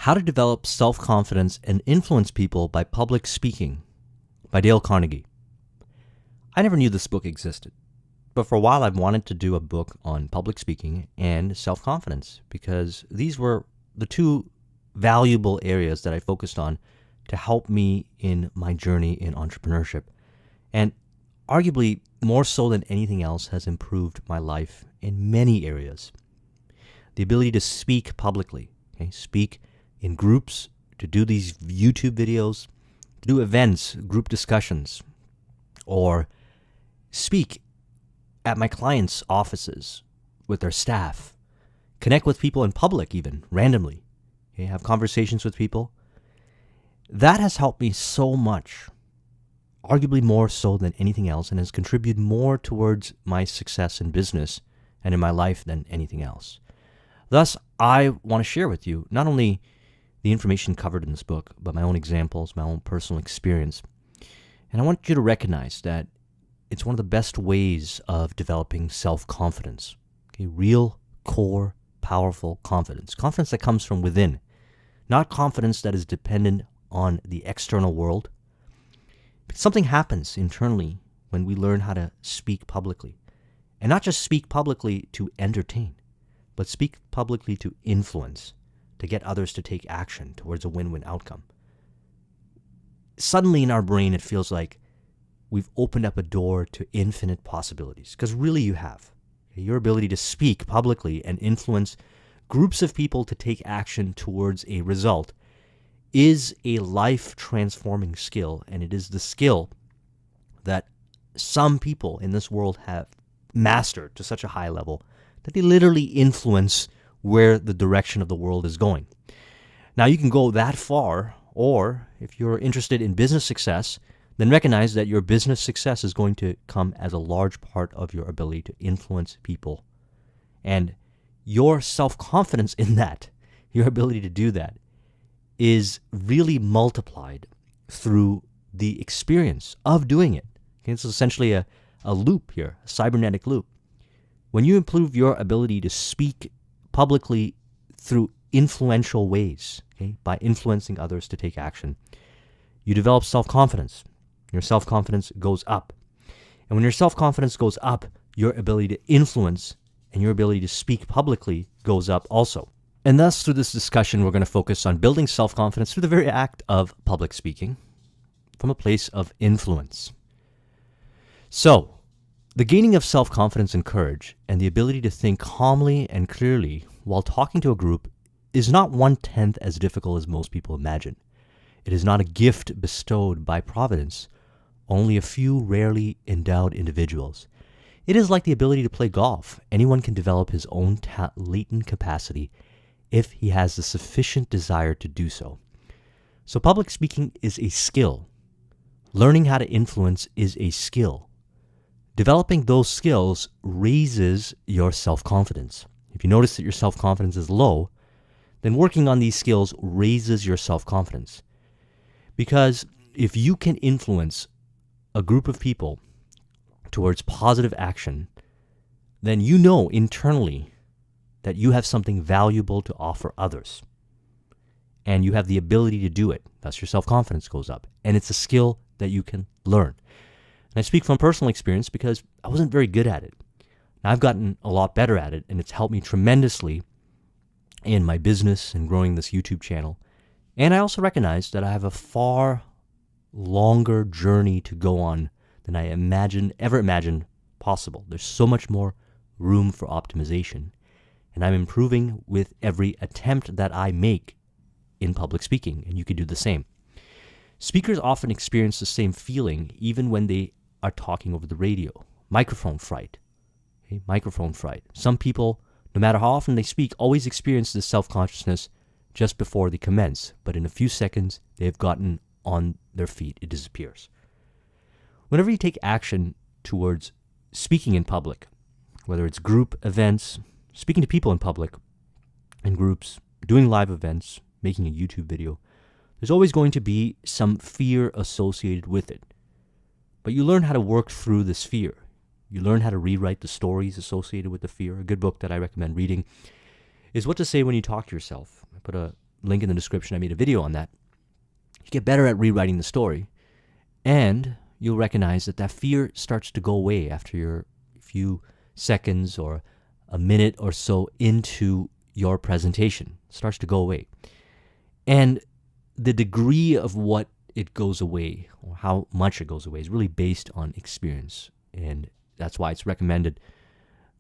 How to Develop Self-Confidence and Influence People by Public Speaking by Dale Carnegie. I never knew this book existed, but for a while I've wanted to do a book on public speaking and self-confidence because these were the two valuable areas that I focused on to help me in my journey in entrepreneurship. And arguably, more so than anything else, has improved my life in many areas. The ability to speak publicly, speak in groups, to do these YouTube videos, to do events, group discussions, or speak at my clients' offices with their staff, connect with people in public even, randomly, have conversations with people. That has helped me so much, arguably more so than anything else, and has contributed more towards my success in business and in my life than anything else. Thus, I want to share with you not only the information covered in this book, but my own examples, my own personal experience. And I want you to recognize that it's one of the best ways of developing self-confidence. Real, core, powerful confidence. Confidence that comes from within, not confidence that is dependent on the external world. But something happens internally when we learn how to speak publicly. And not just speak publicly to entertain, but speak publicly to influence, to get others to take action towards a win-win outcome. Suddenly in our brain, it feels like we've opened up a door to infinite possibilities, because really you have. Your ability to speak publicly and influence groups of people to take action towards a result is a life-transforming skill, and it is the skill that some people in this world have mastered to such a high level that they literally influence where the direction of the world is going. Now, you can go that far, or if you're interested in business success, then recognize that your business success is going to come as a large part of your ability to influence people. And your self-confidence in that, your ability to do that, is really multiplied through the experience of doing it. It's essentially a loop here, a cybernetic loop. When you improve your ability to speak publicly through influential ways, by influencing others to take action, you develop self-confidence. Your self-confidence goes up. And when your self-confidence goes up, your ability to influence and your ability to speak publicly goes up also. And thus, through this discussion, we're going to focus on building self-confidence through the very act of public speaking from a place of influence. So, the gaining of self-confidence and courage and the ability to think calmly and clearly while talking to a group is not 1/10 as difficult as most people imagine. It is not a gift bestowed by Providence, only a few rarely endowed individuals. It is like the ability to play golf. Anyone can develop his own latent capacity if he has the sufficient desire to do so. So public speaking is a skill. Learning how to influence is a skill. Developing those skills raises your self-confidence. If you notice that your self-confidence is low, then working on these skills raises your self-confidence. Because if you can influence a group of people towards positive action, then you know internally that you have something valuable to offer others. And you have the ability to do it. Thus your self-confidence goes up. And it's a skill that you can learn. And I speak from personal experience because I wasn't very good at it. Now, I've gotten a lot better at it, and it's helped me tremendously in my business and growing this YouTube channel. And I also recognize that I have a far longer journey to go on than I ever imagined possible. There's so much more room for optimization, and I'm improving with every attempt that I make in public speaking, and you can do the same. Speakers often experience the same feeling even when they are talking over the radio. Microphone fright. Microphone fright. Some people, no matter how often they speak, always experience this self-consciousness just before they commence, but in a few seconds, they've gotten on their feet. It disappears. Whenever you take action towards speaking in public, whether it's group events, speaking to people in public, in groups, doing live events, making a YouTube video, there's always going to be some fear associated with it. But you learn how to work through this fear. You learn how to rewrite the stories associated with the fear. A good book that I recommend reading is What to Say When You Talk to Yourself. I put a link in the description. I made a video on that. You get better at rewriting the story, and you'll recognize that fear starts to go away after you're a few seconds or a minute or so into your presentation. It starts to go away. And the degree of what it goes away, or how much it goes away, is really based on experience. And that's why it's recommended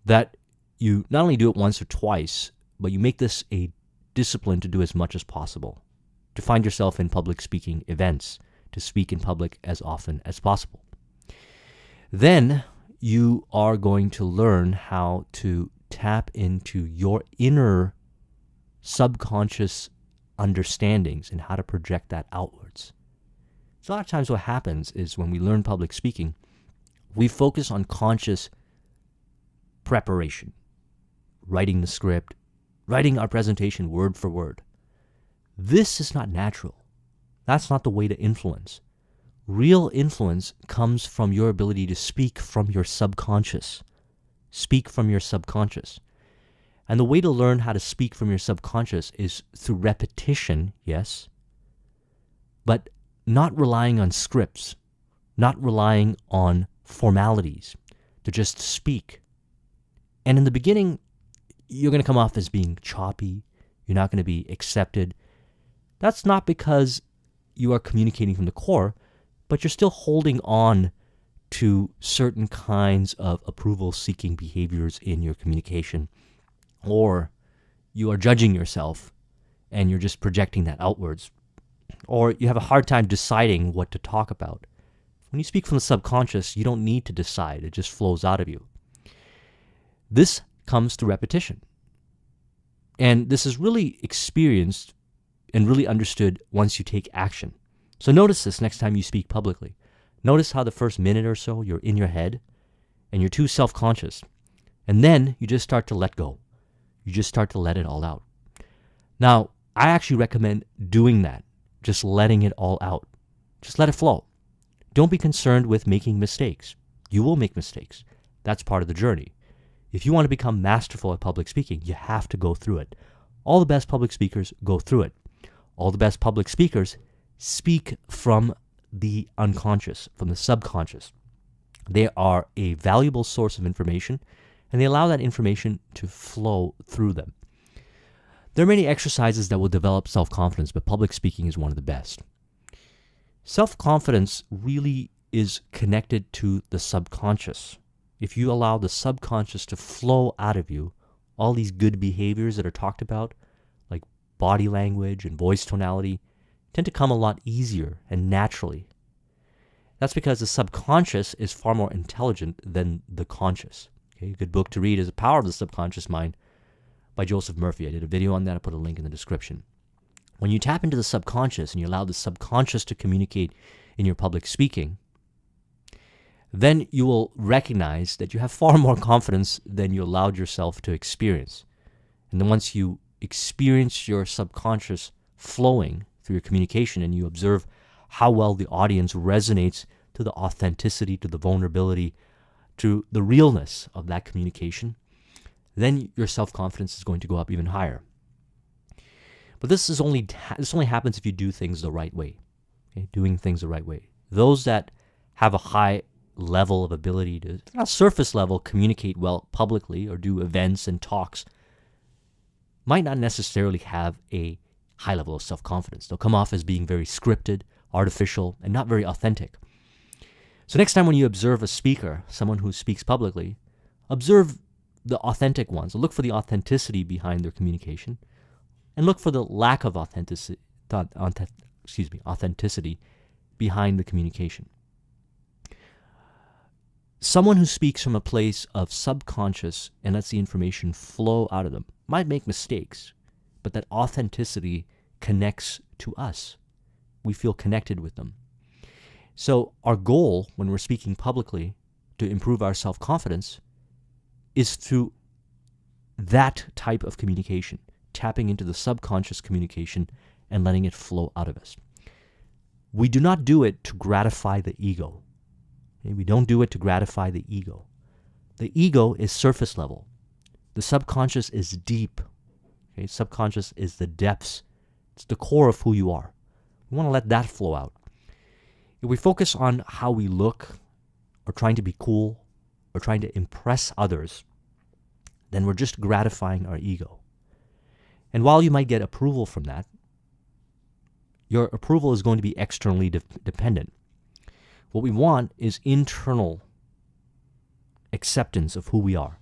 that you not only do it once or twice, but you make this a discipline to do as much as possible, to find yourself in public speaking events, to speak in public as often as possible. Then you are going to learn how to tap into your inner subconscious understandings and how to project that outwards. So a lot of times what happens is when we learn public speaking, we focus on conscious preparation, writing the script, writing our presentation word for word. This is not natural. That's not the way to influence. Real influence comes from your ability to speak from your subconscious. Speak from your subconscious. And the way to learn how to speak from your subconscious is through repetition, yes, but not relying on scripts, not relying on formalities, to just speak. And in the beginning, you're going to come off as being choppy. You're not going to be accepted. That's not because you are communicating from the core, but you're still holding on to certain kinds of approval-seeking behaviors in your communication, or you are judging yourself and you're just projecting that outwards, or you have a hard time deciding what to talk about. When you speak from the subconscious, you don't need to decide. It just flows out of you. This comes through repetition. And this is really experienced and really understood once you take action. So notice this next time you speak publicly. Notice how the first minute or so you're in your head and you're too self-conscious. And then you just start to let go. You just start to let it all out. Now, I actually recommend doing that, just letting it all out. Just let it flow. Don't be concerned with making mistakes. You will make mistakes. That's part of the journey. If you want to become masterful at public speaking, you have to go through it. All the best public speakers go through it. All the best public speakers speak from the unconscious, from the subconscious. They are a valuable source of information, and they allow that information to flow through them. There are many exercises that will develop self-confidence, but public speaking is one of the best. Self-confidence really is connected to the subconscious. If you allow the subconscious to flow out of you, all these good behaviors that are talked about, like body language and voice tonality, tend to come a lot easier and naturally. That's because the subconscious is far more intelligent than the conscious. Okay? A good book to read is The Power of the Subconscious Mind by Joseph Murphy. I did a video on that. I put a link in the description. When you tap into the subconscious and you allow the subconscious to communicate in your public speaking, then you will recognize that you have far more confidence than you allowed yourself to experience. And then once you experience your subconscious flowing through your communication and you observe how well the audience resonates to the authenticity, to the vulnerability, to the realness of that communication, then your self-confidence is going to go up even higher. But this only happens if you do things the right way. Okay? Doing things the right way. Those that have a high level of ability to, on a surface level, communicate well publicly or do events and talks might not necessarily have a high level of self-confidence. They'll come off as being very scripted, artificial, and not very authentic. So next time when you observe a speaker, someone who speaks publicly, observe the authentic ones. Look for the authenticity behind their communication, and look for the lack of authenticity behind the communication. Someone who speaks from a place of subconscious and lets the information flow out of them might make mistakes, but that authenticity connects to us. We feel connected with them. So our goal when we're speaking publicly to improve our self-confidence is through that type of communication, tapping into the subconscious communication and letting it flow out of us. We do not do it to gratify the ego. Okay? We don't do it to gratify the ego. The ego is surface level. The subconscious is deep. Okay? Subconscious is the depths It's the core of who you are. We want to let that flow out. If we focus on how we look, or trying to be cool, or trying to impress others, then we're just gratifying our ego. And while you might get approval from that, your approval is going to be externally dependent. What we want is internal acceptance of who we are.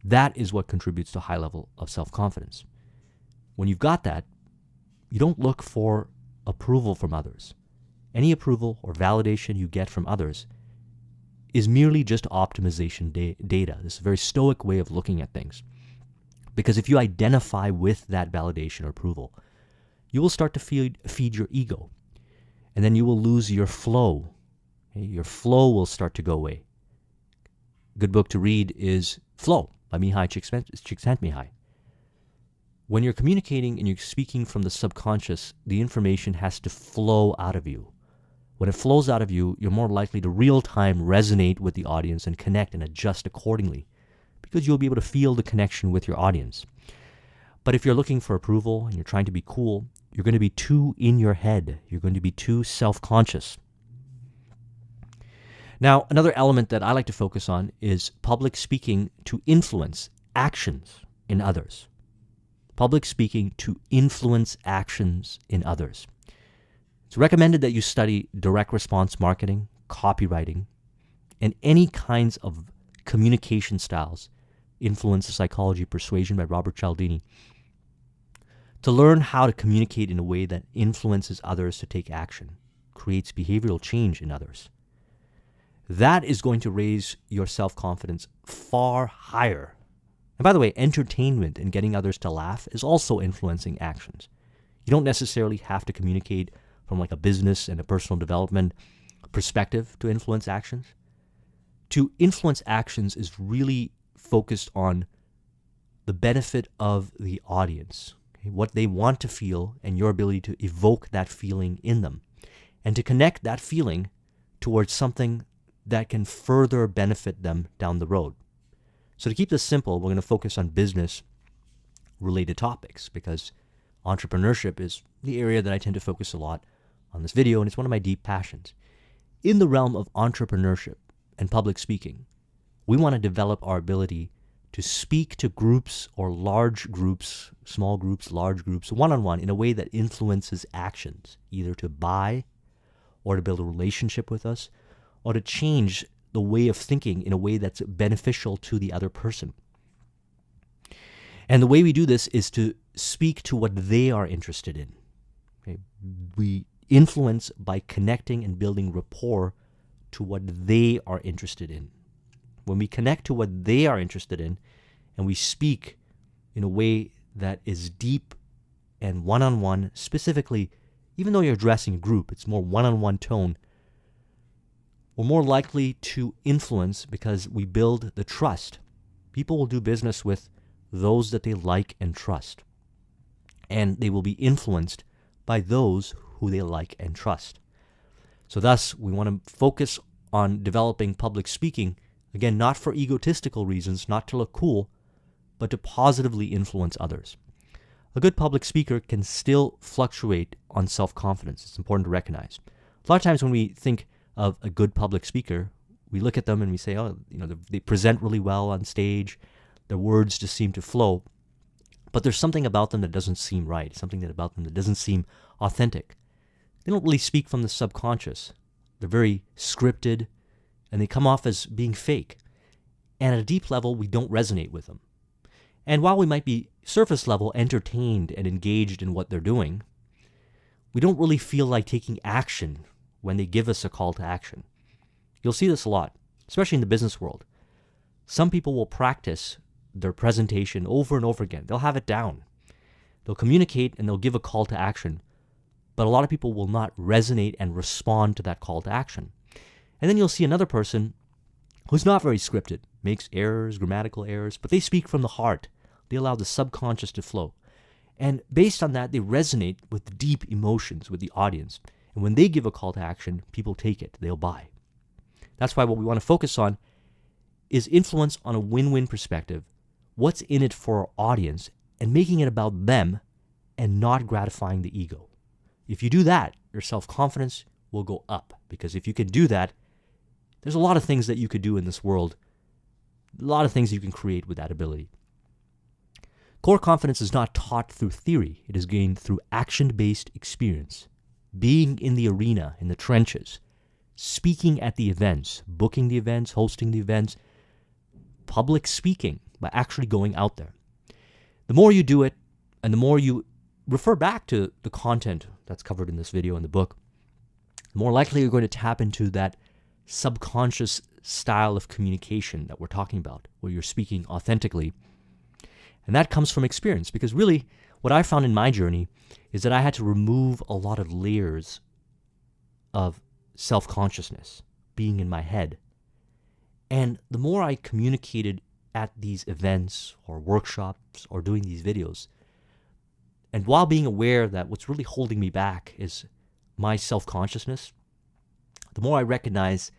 That is what contributes to a high level of self-confidence. When you've got that, you don't look for approval from others. Any approval or validation you get from others is merely just optimization data. This is a very stoic way of looking at things. Because if you identify with that validation or approval, you will start to feed your ego. And then you will lose your flow. Okay? Your flow will start to go away. A good book to read is Flow by Mihaly Csikszentmihalyi. When you're communicating and you're speaking from the subconscious, the information has to flow out of you. When it flows out of you, you're more likely to real-time resonate with the audience and connect and adjust accordingly, because you'll be able to feel the connection with your audience. But if you're looking for approval and you're trying to be cool, you're going to be too in your head. You're going to be too self-conscious. Now, another element that I like to focus on is public speaking to influence actions in others. Public speaking to influence actions in others. It's recommended that you study direct response marketing, copywriting, and any kinds of communication styles, Influence, Psychology, Persuasion by Robert Cialdini, to learn how to communicate in a way that influences others to take action, creates behavioral change in others. That is going to raise your self-confidence far higher. And by the way, entertainment and getting others to laugh is also influencing actions. You don't necessarily have to communicate from like a business and a personal development perspective to influence actions. To influence actions is really focused on the benefit of the audience, okay? What they want to feel and your ability to evoke that feeling in them, and to connect that feeling towards something that can further benefit them down the road. So to keep this simple, we're going to focus on business-related topics, because entrepreneurship is the area that I tend to focus a lot on this video, and it's one of my deep passions. In the realm of entrepreneurship and public speaking, we want to develop our ability to speak to groups or large groups, small groups, large groups, one-on-one in a way that influences actions, either to buy or to build a relationship with us, or to change the way of thinking in a way that's beneficial to the other person. And the way we do this is to speak to what they are interested in. Okay? We influence by connecting and building rapport to what they are interested in. When we connect to what they are interested in, and we speak in a way that is deep and one-on-one, specifically, even though you're addressing a group, it's more one-on-one tone, we're more likely to influence because we build the trust. People will do business with those that they like and trust. And they will be influenced by those who they like and trust. So thus, we want to focus on developing public speaking, again, not for egotistical reasons, not to look cool, but to positively influence others. A good public speaker can still fluctuate on self-confidence. It's important to recognize. A lot of times when we think of a good public speaker, we look at them and we say, oh, they present really well on stage, their words just seem to flow, but there's something about them that doesn't seem right, something about them that doesn't seem authentic. They don't really speak from the subconscious. They're very scripted, and they come off as being fake. And at a deep level, we don't resonate with them. And while we might be surface level entertained and engaged in what they're doing, we don't really feel like taking action when they give us a call to action. You'll see this a lot, especially in the business world. Some people will practice their presentation over and over again. They'll have it down. They'll communicate and they'll give a call to action, but a lot of people will not resonate and respond to that call to action. And then you'll see another person who's not very scripted, makes errors, grammatical errors, but they speak from the heart. They allow the subconscious to flow. And based on that, they resonate with deep emotions with the audience. And when they give a call to action, people take it. They'll buy. That's why what we want to focus on is influence on a win-win perspective. What's in it for our audience, and making it about them and not gratifying the ego. If you do that, your self-confidence will go up, because if you can do that, there's a lot of things that you could do in this world, a lot of things you can create with that ability. Core confidence is not taught through theory. It is gained through action-based experience, being in the arena, in the trenches, speaking at the events, booking the events, hosting the events, public speaking, by actually going out there. The more you do it, and the more you refer back to the content that's covered in this video and the book, the more likely you're going to tap into that subconscious style of communication that we're talking about, where you're speaking authentically. And that comes from experience, because really what I found in my journey is that I had to remove a lot of layers of self-consciousness being in my head. And the more I communicated at these events or workshops or doing these videos, and while being aware that what's really holding me back is my self-consciousness, the more I recognize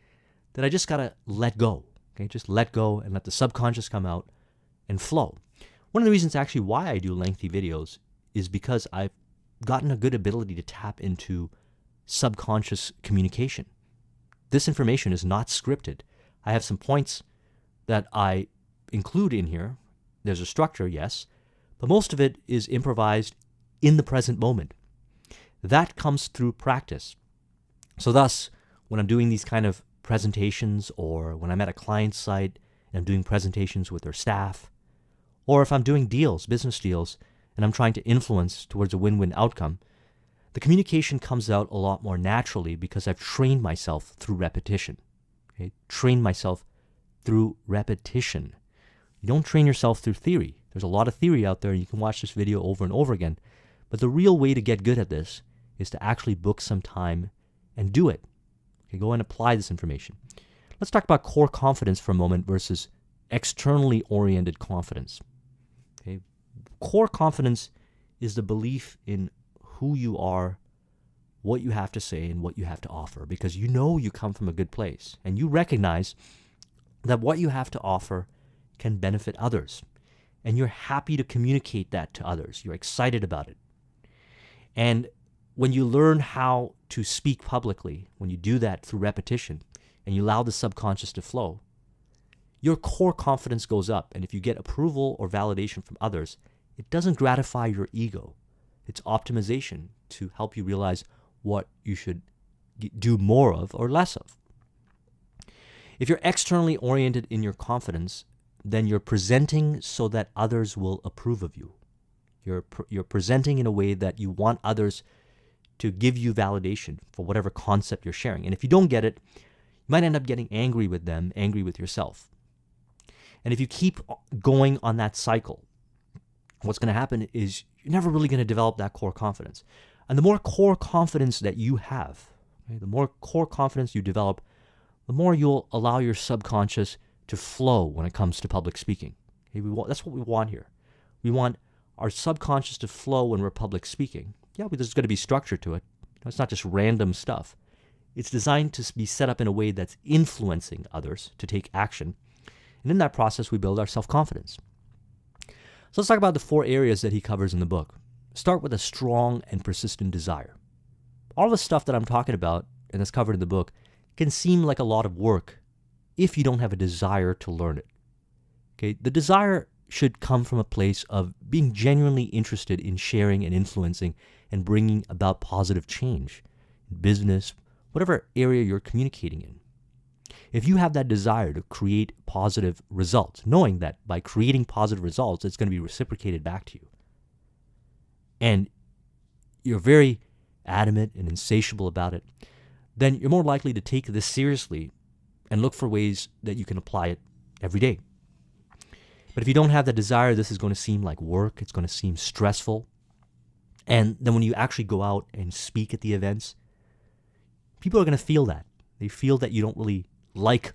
that I just gotta let go. Okay, just let go and let the subconscious come out and flow. One of the reasons actually why I do lengthy videos is because I've gotten a good ability to tap into subconscious communication. This information is not scripted. I have some points that I include in here. There's a structure, yes, but most of it is improvised in the present moment. That comes through practice. So thus, when I'm doing these kind of presentations, or when I'm at a client site and I'm doing presentations with their staff, or if I'm doing deals, business deals, and I'm trying to influence towards a win-win outcome, the communication comes out a lot more naturally because I've trained myself through repetition. Okay? Trained myself through repetition. You don't train yourself through theory. There's a lot of theory out there, and you can watch this video over and over again. But the real way to get good at this is to actually book some time and do it. Okay, go and apply this information. Let's talk about core confidence for a moment versus externally oriented confidence. Okay? Core confidence is the belief in who you are, what you have to say, and what you have to offer, because you know you come from a good place, and you recognize that what you have to offer can benefit others, and you're happy to communicate that to others. You're excited about it. And when you learn how to speak publicly, when you do that through repetition, and you allow the subconscious to flow, your core confidence goes up. And if you get approval or validation from others, it doesn't gratify your ego. It's optimization to help you realize what you should do more of or less of. If you're externally oriented in your confidence, then you're presenting so that others will approve of you. You're presenting in a way that you want others to give you validation for whatever concept you're sharing. And if you don't get it, you might end up getting angry with them, angry with yourself. And if you keep going on that cycle, what's going to happen is you're never really going to develop that core confidence. And the more core confidence that you have, okay, the more core confidence you develop, the more you'll allow your subconscious to flow when it comes to public speaking. Okay, that's what we want here. We want our subconscious to flow when we're public speaking. Yeah, but there's going to be structure to it. It's not just random stuff. It's designed to be set up in a way that's influencing others to take action. And in that process, we build our self-confidence. So let's talk about the 4 areas that he covers in the book. Start with a strong and persistent desire. All the stuff that I'm talking about and that's covered in the book can seem like a lot of work if you don't have a desire to learn it. Okay, the desire should come from a place of being genuinely interested in sharing and influencing and bringing about positive change in business, whatever area you're communicating in. If you have that desire to create positive results, knowing that by creating positive results, it's going to be reciprocated back to you, and you're very adamant and insatiable about it, then you're more likely to take this seriously and look for ways that you can apply it every day. But if you don't have that desire, this is going to seem like work. It's going to seem stressful. And then when you actually go out and speak at the events, people are going to feel that. They feel that you don't really like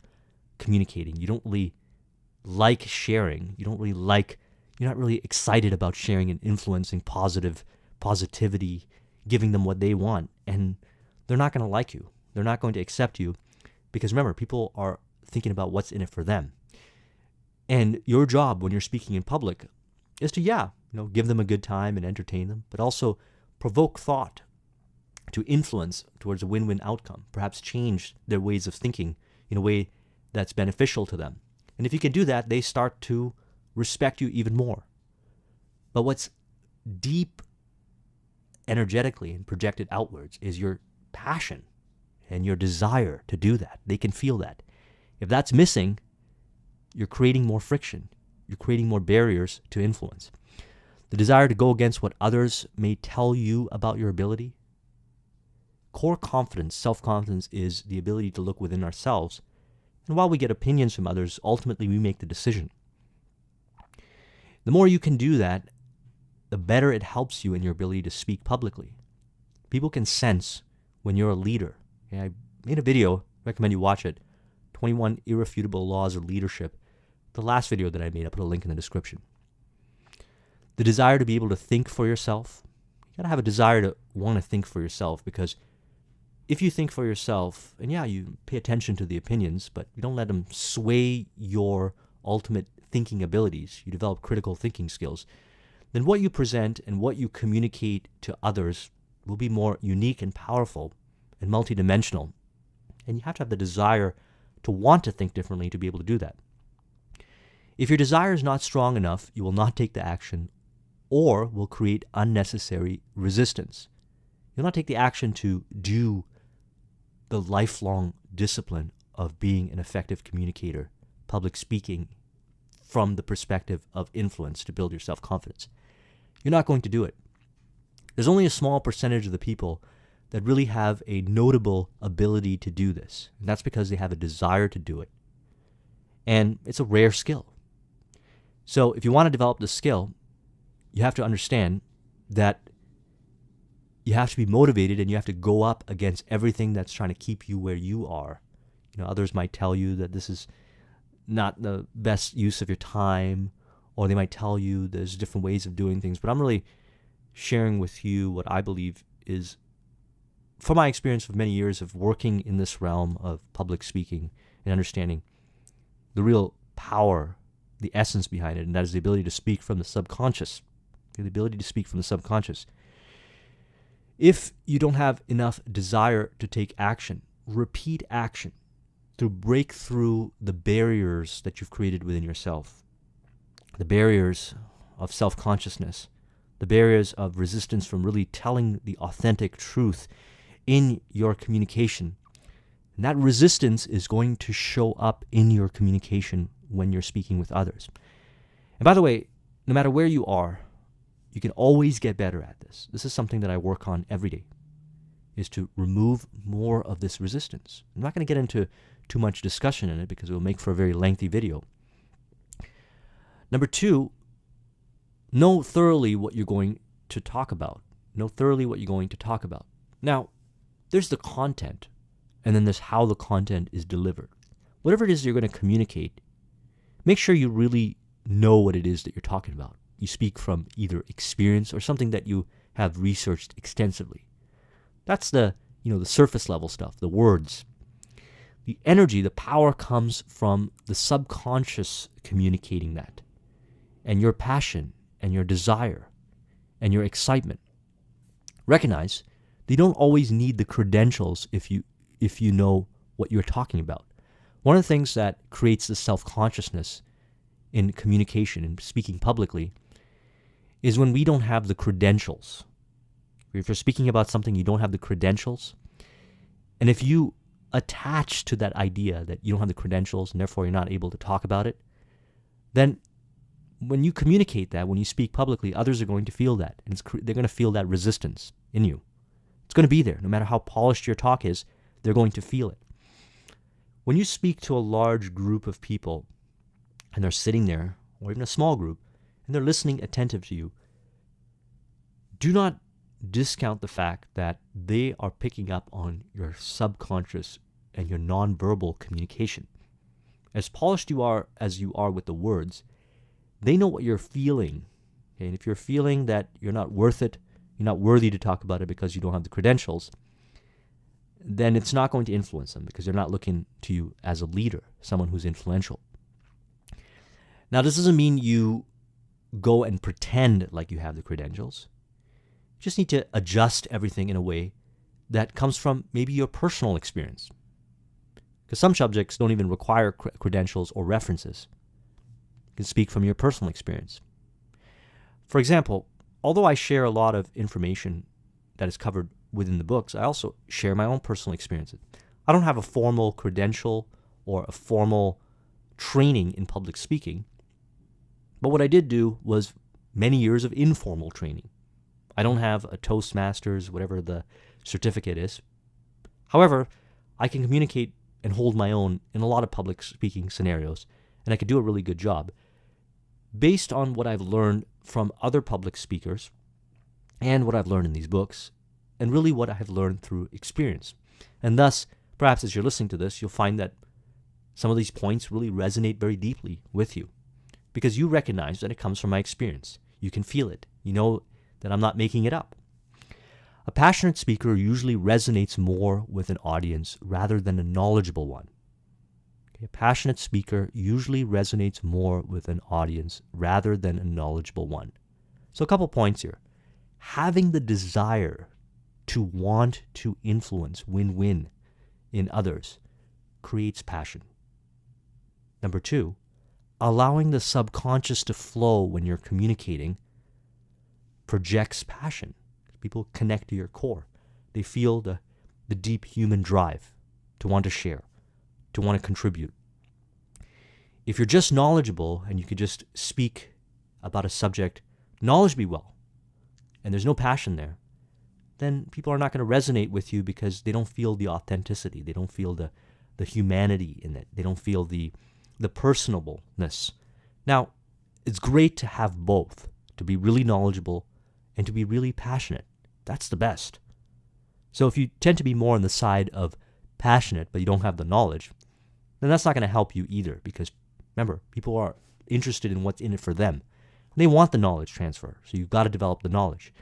communicating. You don't really like sharing. You're not really excited about sharing and influencing positivity, giving them what they want. And they're not going to like you. They're not going to accept you, because remember, people are thinking about what's in it for them. And your job when you're speaking in public is to, give them a good time and entertain them, but also provoke thought to influence towards a win-win outcome, perhaps change their ways of thinking in a way that's beneficial to them. And if you can do that, they start to respect you even more. But what's deep energetically and projected outwards is your passion and your desire to do that. They can feel that. If that's missing, you're creating more friction. You're creating more barriers to influence. The desire to go against what others may tell you about your ability. Core confidence, self-confidence, is the ability to look within ourselves. And while we get opinions from others, ultimately we make the decision. The more you can do that, the better it helps you in your ability to speak publicly. People can sense when you're a leader. Okay, I made a video, recommend you watch it, 21 Irrefutable Laws of Leadership. The last video that I made, I'll put a link in the description. The desire to be able to think for yourself. You gotta have a desire to want to think for yourself, because if you think for yourself, and yeah, you pay attention to the opinions, but you don't let them sway your ultimate thinking abilities, you develop critical thinking skills, then what you present and what you communicate to others will be more unique and powerful and multidimensional. And you have to have the desire to want to think differently to be able to do that. If your desire is not strong enough, you will not take the action or will create unnecessary resistance. You'll not take the action to do the lifelong discipline of being an effective communicator, public speaking from the perspective of influence to build your self-confidence. You're not going to do it. There's only a small percentage of the people that really have a notable ability to do this. And that's because they have a desire to do it. And it's a rare skill. So if you want to develop the skill, you have to understand that you have to be motivated and you have to go up against everything that's trying to keep you where you are. Others might tell you that this is not the best use of your time, or they might tell you there's different ways of doing things. But I'm really sharing with you what I believe is, from my experience of many years of working in this realm of public speaking and understanding the real power, the essence behind it, and that is the ability to speak from the subconscious. The ability to speak from the subconscious. If you don't have enough desire to take action, repeat action to break through the barriers that you've created within yourself, the barriers of self-consciousness, the barriers of resistance from really telling the authentic truth in your communication. And that resistance is going to show up in your communication when you're speaking with others. And by the way, no matter where you are, you can always get better at this. This is something that I work on every day, is to remove more of this resistance. I'm not going to get into too much discussion in it because it will make for a very lengthy video. Number two, know thoroughly what you're going to talk about. Know thoroughly what you're going to talk about. Now, there's the content, and then there's how the content is delivered. Whatever it is you're going to communicate, make sure you really know what it is that you're talking about. You speak from either experience or something that you have researched extensively. That's the surface level stuff, the words. The energy, the power comes from the subconscious communicating that, and your passion and your desire and your excitement. Recognize that you don't always need the credentials if you know what you're talking about. One of the things that creates the self-consciousness in communication and speaking publicly is when we don't have the credentials. If you're speaking about something, you don't have the credentials, and if you attach to that idea that you don't have the credentials and therefore you're not able to talk about it, then when you communicate that, when you speak publicly, others are going to feel that, and they're going to feel that resistance in you. It's going to be there. No matter how polished your talk is, they're going to feel it. When you speak to a large group of people, and they're sitting there, or even a small group, and they're listening attentive to you, do not discount the fact that they are picking up on your subconscious and your nonverbal communication. As polished as you are with the words, they know what you're feeling. Okay? And if you're feeling that you're not worth it, you're not worthy to talk about it because you don't have the credentials, then it's not going to influence them because they're not looking to you as a leader, someone who's influential. Now, this doesn't mean you go and pretend like you have the credentials. You just need to adjust everything in a way that comes from maybe your personal experience. Because some subjects don't even require credentials or references. You can speak from your personal experience. For example, although I share a lot of information that is covered within the books, I also share my own personal experiences. I don't have a formal credential or a formal training in public speaking, but what I did do was many years of informal training. I don't have a Toastmasters, whatever the certificate is. However, I can communicate and hold my own in a lot of public speaking scenarios, and I could do a really good job based on what I've learned from other public speakers and what I've learned in these books, and really what I have learned through experience. And thus, perhaps as you're listening to this, you'll find that some of these points really resonate very deeply with you because you recognize that it comes from my experience. You can feel it. You know that I'm not making it up. A passionate speaker usually resonates more with an audience rather than a knowledgeable one. A passionate speaker usually resonates more with an audience rather than a knowledgeable one. So a couple points here. Having the desire to want to influence win-win in others creates passion. Number 2, allowing the subconscious to flow when you're communicating projects passion. People connect to your core. They feel the deep human drive to want to share, to want to contribute. If you're just knowledgeable and you could just speak about a subject knowledgeably well, and there's no passion there, then people are not going to resonate with you because they don't feel the authenticity. They don't feel the humanity in it. They don't feel the personableness. Now, it's great to have both, to be really knowledgeable and to be really passionate. That's the best. So if you tend to be more on the side of passionate but you don't have the knowledge, then that's not going to help you either because, remember, people are interested in what's in it for them. They want the knowledge transfer, so you've got to develop the knowledge.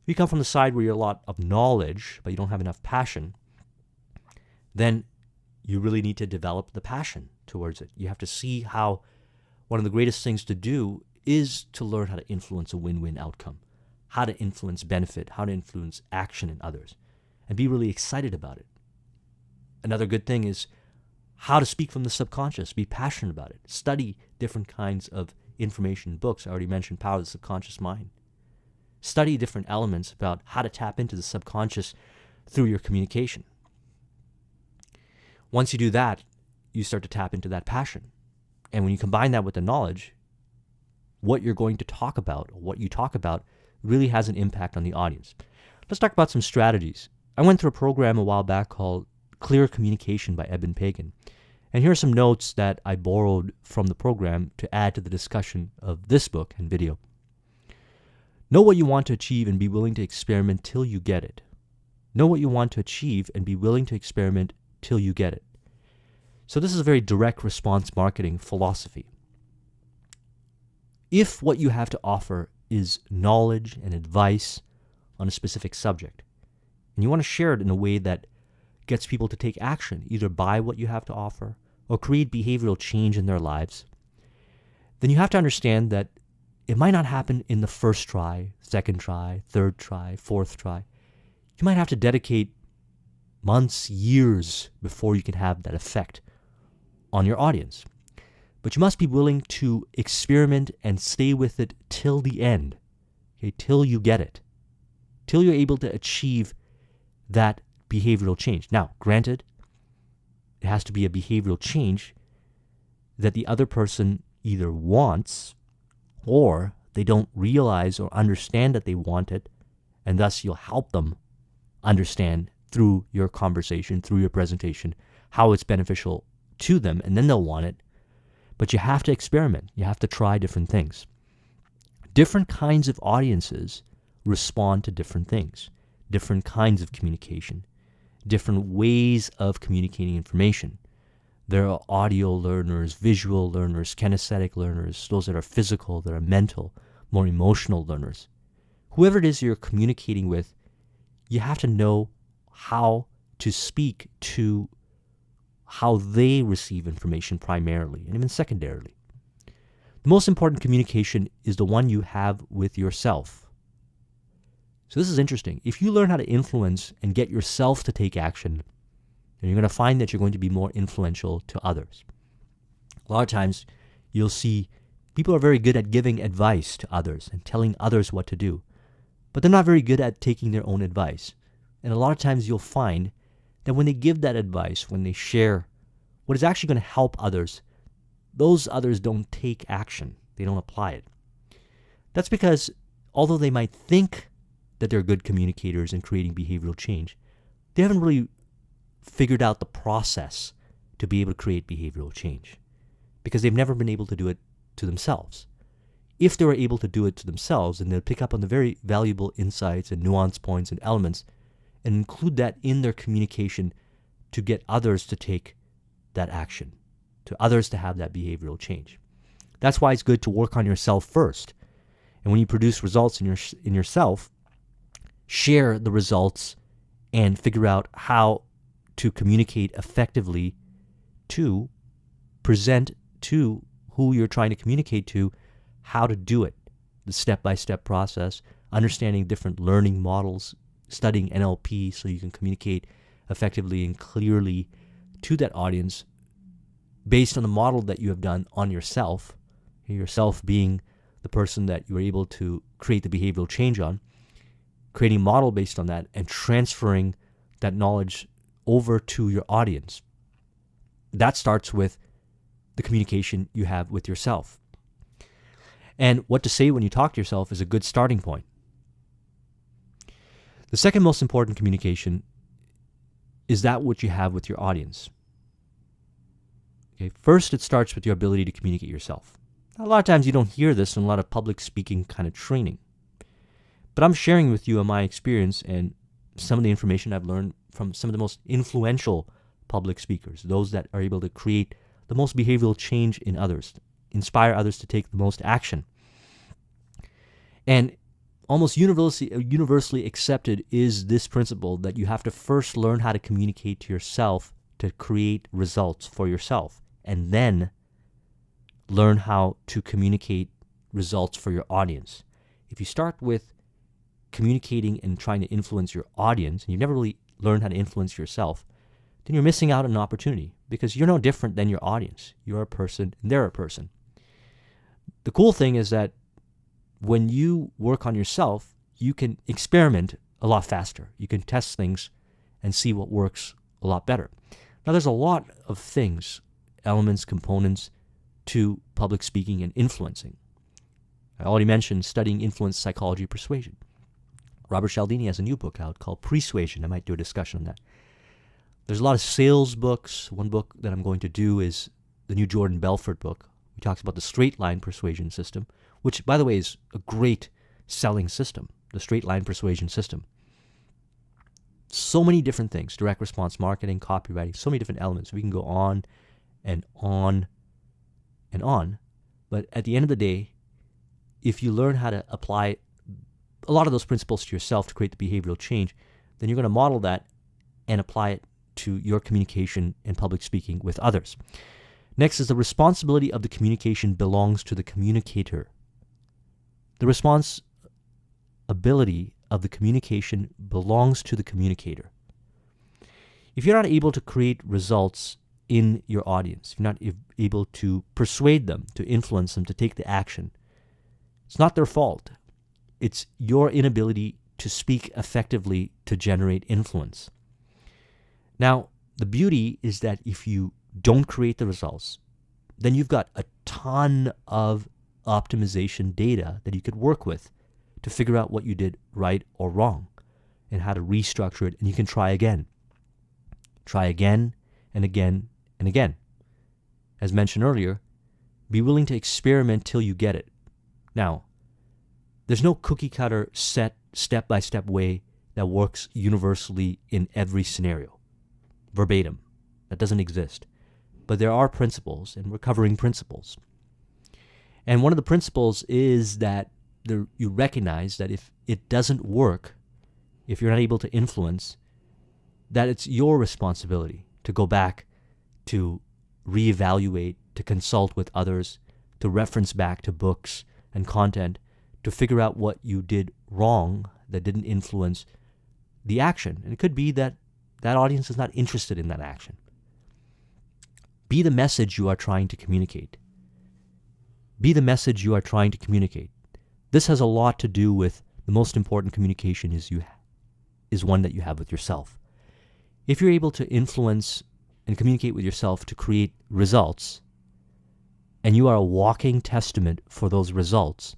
If you come from the side where you're a lot of knowledge but you don't have enough passion, then you really need to develop the passion towards it. You have to see how one of the greatest things to do is to learn how to influence a win-win outcome, how to influence benefit, how to influence action in others, and be really excited about it. Another good thing is how to speak from the subconscious, be passionate about it. Study different kinds of information in books. I already mentioned Power of the Subconscious Mind. Study different elements about how to tap into the subconscious through your communication. Once you do that, you start to tap into that passion. And when you combine that with the knowledge, what you're going to talk about, or what you talk about, really has an impact on the audience. Let's talk about some strategies. I went through a program a while back called Clear Communication by Eben Pagan. And here are some notes that I borrowed from the program to add to the discussion of this book and video. Know what you want to achieve and be willing to experiment till you get it. Know what you want to achieve and be willing to experiment till you get it. So this is a very direct response marketing philosophy. If what you have to offer is knowledge and advice on a specific subject, and you want to share it in a way that gets people to take action, either buy what you have to offer or create behavioral change in their lives, then you have to understand that it might not happen in the first try, second try, third try, fourth try. You might have to dedicate months, years before you can have that effect on your audience. But you must be willing to experiment and stay with it till the end, okay, till you get it, till you're able to achieve that behavioral change. Now, granted, it has to be a behavioral change that the other person either wants or they don't realize or understand that they want it, and thus you'll help them understand through your conversation, through your presentation, how it's beneficial to them, and then they'll want it. But you have to experiment. You have to try different things. Different kinds of audiences respond to different things, different kinds of communication, different ways of communicating information. There are audio learners, visual learners, kinesthetic learners, those that are physical, that are mental, more emotional learners. Whoever it is you're communicating with, you have to know how to speak to how they receive information primarily and even secondarily. The most important communication is the one you have with yourself. So this is interesting. If you learn how to influence and get yourself to take action, then you're going to find that you're going to be more influential to others. A lot of times you'll see people are very good at giving advice to others and telling others what to do, but they're not very good at taking their own advice. And a lot of times you'll find that when they give that advice, when they share what is actually going to help others, those others don't take action. They don't apply it. That's because although they might think that they're good communicators in creating behavioral change, they haven't really figured out the process to be able to create behavioral change because they've never been able to do it to themselves. If they were able to do it to themselves, then they'll pick up on the very valuable insights and nuance points and elements and include that in their communication to get others to take that action, to others to have that behavioral change. That's why it's good to work on yourself first. And when you produce results in yourself, share the results and figure out how to communicate effectively to present to who you're trying to communicate to, how to do it, the step-by-step process, understanding different learning models, studying NLP so you can communicate effectively and clearly to that audience based on the model that you have done on yourself being the person that you were able to create the behavioral change on, creating a model based on that and transferring that knowledge over to your audience. That starts with the communication you have with yourself. And what to say when you talk to yourself is a good starting point. The second most important communication is that which you have with your audience. Okay, first, it starts with your ability to communicate yourself. A lot of times you don't hear this in a lot of public speaking kind of training. But I'm sharing with you my experience and some of the information I've learned from some of the most influential public speakers, those that are able to create the most behavioral change in others, inspire others to take the most action. And almost universally accepted is this principle that you have to first learn how to communicate to yourself to create results for yourself, and then learn how to communicate results for your audience. If you start with communicating and trying to influence your audience, and you never really learn how to influence yourself, then you're missing out on an opportunity because you're no different than your audience. You're a person and they're a person. The cool thing is that when you work on yourself, you can experiment a lot faster. You can test things and see what works a lot better. Now, there's a lot of things, elements, components to public speaking and influencing. I already mentioned studying influence psychology persuasion. Robert Cialdini has a new book out called Persuasion. I might do a discussion on that. There's a lot of sales books. One book that I'm going to do is the new Jordan Belfort book. He talks about the straight line persuasion system, which, by the way, is a great selling system, the straight line persuasion system. So many different things, direct response marketing, copywriting, so many different elements. We can go on and on and on. But at the end of the day, if you learn how to apply a lot of those principles to yourself to create the behavioral change, then you're going to model that and apply it to your communication and public speaking with others. Next is the responsibility of the communication belongs to the communicator. The responsibility of the communication belongs to the communicator. If you're not able to create results in your audience, if you're not able to persuade them, to influence them, to take the action, it's not their fault. It's your inability to speak effectively to generate influence. Now, the beauty is that if you don't create the results, then you've got a ton of optimization data that you could work with to figure out what you did right or wrong and how to restructure it, and you can try again. Try again and again and again. As mentioned earlier, be willing to experiment till you get it. Now, there's no cookie cutter set step-by-step way that works universally in every scenario. Verbatim. That doesn't exist. But there are principles, and we're covering principles. And one of the principles is that you recognize that if it doesn't work, if you're not able to influence, that it's your responsibility to go back, to reevaluate, to consult with others, to reference back to books and content to figure out what you did wrong that didn't influence the action. And it could be that that audience is not interested in that action. Be the message you are trying to communicate. Be the message you are trying to communicate. This has a lot to do with the most important communication is one that you have with yourself. If you're able to influence and communicate with yourself to create results, and you are a walking testament for those results,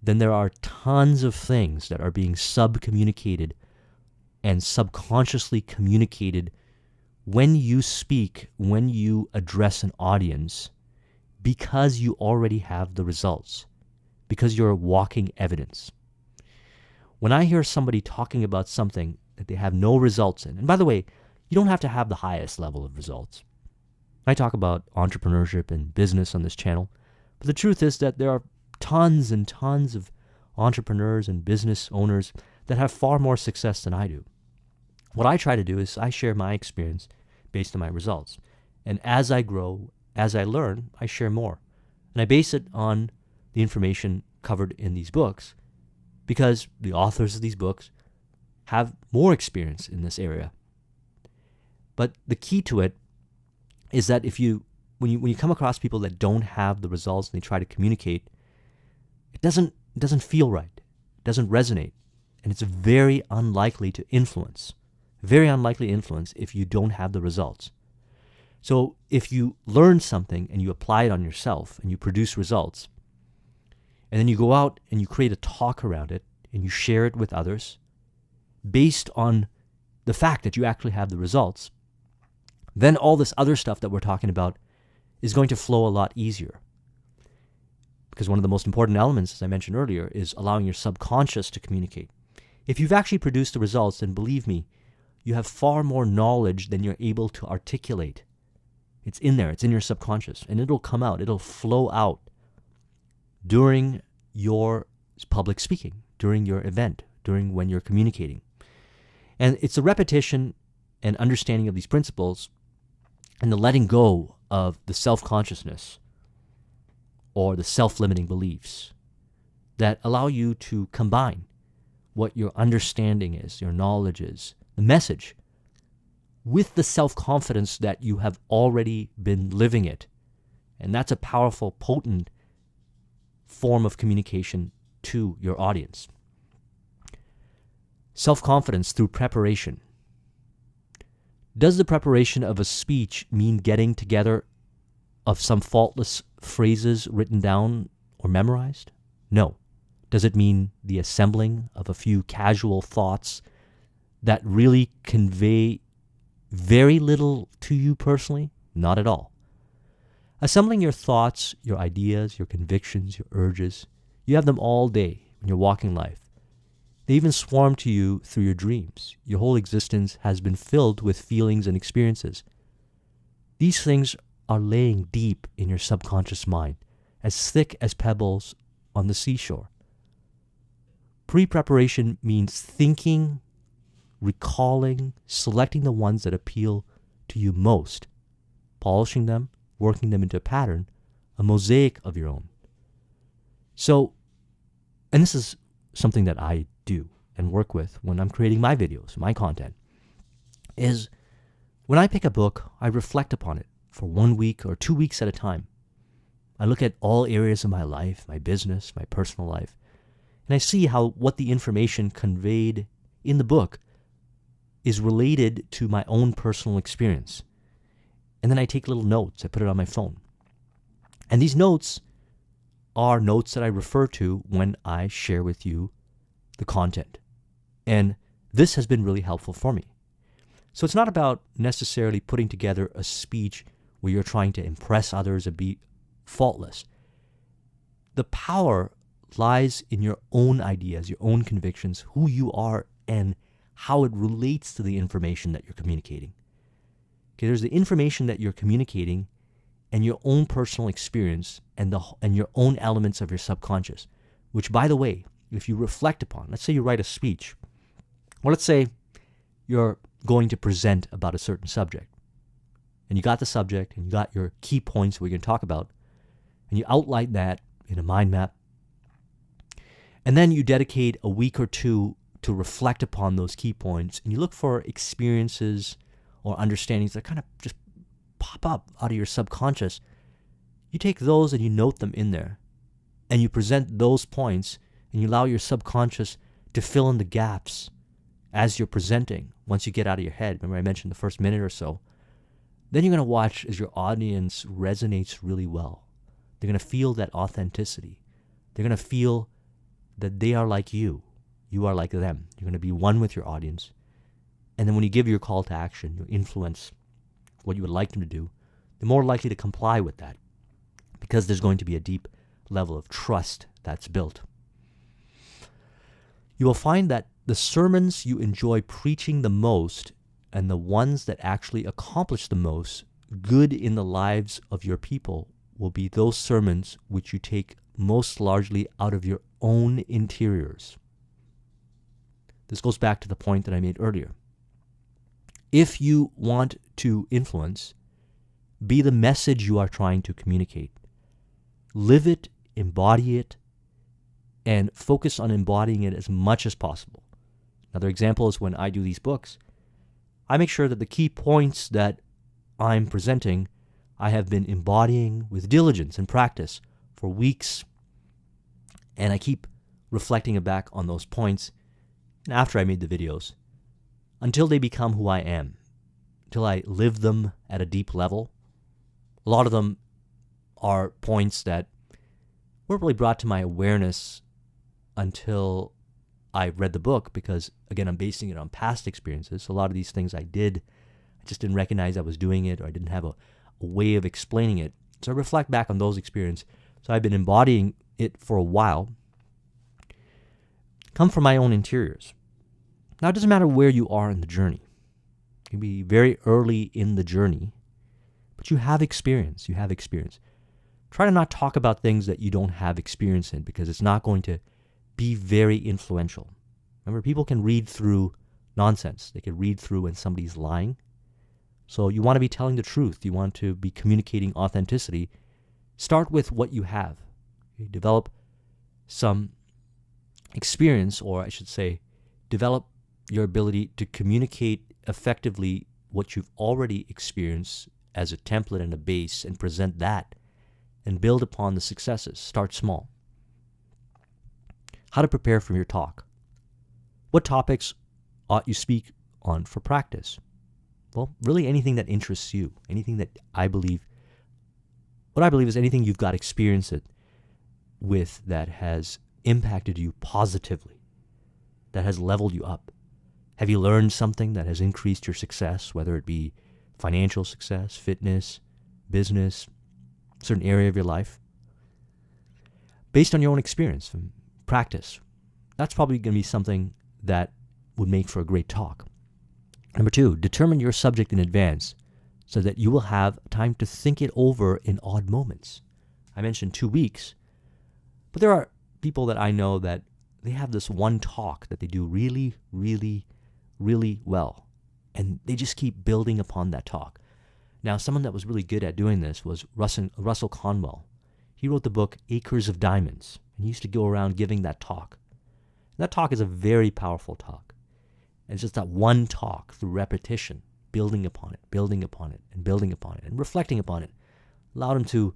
then there are tons of things that are being sub-communicated and subconsciously communicated when you speak, when you address an audience, because you already have the results, because you're walking evidence. When I hear somebody talking about something that they have no results in, and by the way, you don't have to have the highest level of results. I talk about entrepreneurship and business on this channel, but the truth is that there are tons and tons of entrepreneurs and business owners that have far more success than I do. What I try to do is I share my experience based on my results. And as I grow, as I learn, I share more. And I base it on the information covered in these books because the authors of these books have more experience in this area. But the key to it is that when you come across people that don't have the results and they try to communicate, it doesn't feel right. It doesn't resonate. And it's very unlikely to influence. Very unlikely to influence if you don't have the results. So if you learn something and you apply it on yourself and you produce results, and then you go out and you create a talk around it and you share it with others based on the fact that you actually have the results, then all this other stuff that we're talking about is going to flow a lot easier. Because one of the most important elements, as I mentioned earlier, is allowing your subconscious to communicate. If you've actually produced the results, then believe me, you have far more knowledge than you're able to articulate. It's in there, it's in your subconscious, and it'll come out, it'll flow out during your public speaking, during your event, during when you're communicating. And it's a repetition and understanding of these principles and the letting go of the self-consciousness or the self-limiting beliefs that allow you to combine what your understanding is, your knowledge is, the message, with the self-confidence that you have already been living it. And that's a powerful, potent form of communication to your audience. Self-confidence through preparation. Does the preparation of a speech mean getting together of some faultless phrases written down or memorized? No. Does it mean the assembling of a few casual thoughts that really convey very little to you personally? Not at all. Assembling your thoughts, your ideas, your convictions, your urges, you have them all day when you're walking life. They even swarm to you through your dreams. Your whole existence has been filled with feelings and experiences. These things are laying deep in your subconscious mind, as thick as pebbles on the seashore. Pre-preparation means thinking, recalling, selecting the ones that appeal to you most, polishing them, working them into a pattern, a mosaic of your own. So, and this is something that I do and work with when I'm creating my videos, my content, is when I pick a book, I reflect upon it for 1 week or 2 weeks at a time. I look at all areas of my life, my business, my personal life, and I see how what the information conveyed in the book is related to my own personal experience. And then I take little notes. I put it on my phone. And these notes are notes that I refer to when I share with you the content. And this has been really helpful for me. So it's not about necessarily putting together a speech where you're trying to impress others and be faultless. The power lies in your own ideas, your own convictions, who you are, and how it relates to the information that you're communicating. Okay, there's the information that you're communicating and your own personal experience and your own elements of your subconscious, which, by the way, if you reflect upon, let's say you write a speech, or let's say you're going to present about a certain subject, and you got the subject and you got your key points we're going to talk about, And you outline that in a mind map. And then you dedicate a week or two to reflect upon those key points, and you look for experiences or understandings that kind of just pop up out of your subconscious. You take those and you note them in there, and you present those points, and you allow your subconscious to fill in the gaps as you're presenting once you get out of your head. Remember I mentioned the first minute or so. Then you're going to watch as your audience resonates really well. They're going to feel that authenticity. They're going to feel that they are like you. You are like them. You're going to be one with your audience. And then when you give your call to action, your influence, what you would like them to do, they're more likely to comply with that because there's going to be a deep level of trust that's built. You will find that the sermons you enjoy preaching the most and the ones that actually accomplish the most good in the lives of your people will be those sermons which you take most largely out of your own interiors. This goes back to the point that I made earlier. If you want to influence, be the message you are trying to communicate. Live it, embody it, and focus on embodying it as much as possible. Another example is when I do these books, I make sure that the key points that I'm presenting, I have been embodying with diligence and practice for weeks, and I keep reflecting back on those points after I made the videos until they become who I am, until I live them at a deep level. A lot of them are points that weren't really brought to my awareness until I read the book because, again, I'm basing it on past experiences. So a lot of these things I did, I just didn't recognize I was doing it, or I didn't have a way of explaining it. So I reflect back on those experiences. So I've been embodying it for a while. Come from my own interiors. Now, it doesn't matter where you are in the journey. You can be very early in the journey, but you have experience. You have experience. Try to not talk about things that you don't have experience in because it's not going to be very influential. Remember, people can read through nonsense. They can read through when somebody's lying. So you want to be telling the truth. You want to be communicating authenticity. Start with what you have. Okay? Develop some experience, or I should say, develop your ability to communicate effectively what you've already experienced as a template and a base, and present that and build upon the successes. Start small. How to prepare for your talk. What topics ought you speak on for practice? Well, really anything that interests you, anything that what I believe is anything you've got experience with that has impacted you positively, that has leveled you up. Have you learned something that has increased your success, whether it be financial success, fitness, business, certain area of your life? Based on your own experience and practice, that's probably going to be something that would make for a great talk. Number 2, determine your subject in advance so that you will have time to think it over in odd moments. I mentioned 2 weeks, but there are people that I know that they have this one talk that they do really, really, really well, and they just keep building upon that talk. Now, someone that was really good at doing this was Russell Conwell. He wrote the book Acres of Diamonds, and he used to go around giving that talk. And that talk is a very powerful talk. And it's just that one talk through repetition, building upon it, and building upon it, and reflecting upon it, allowed him to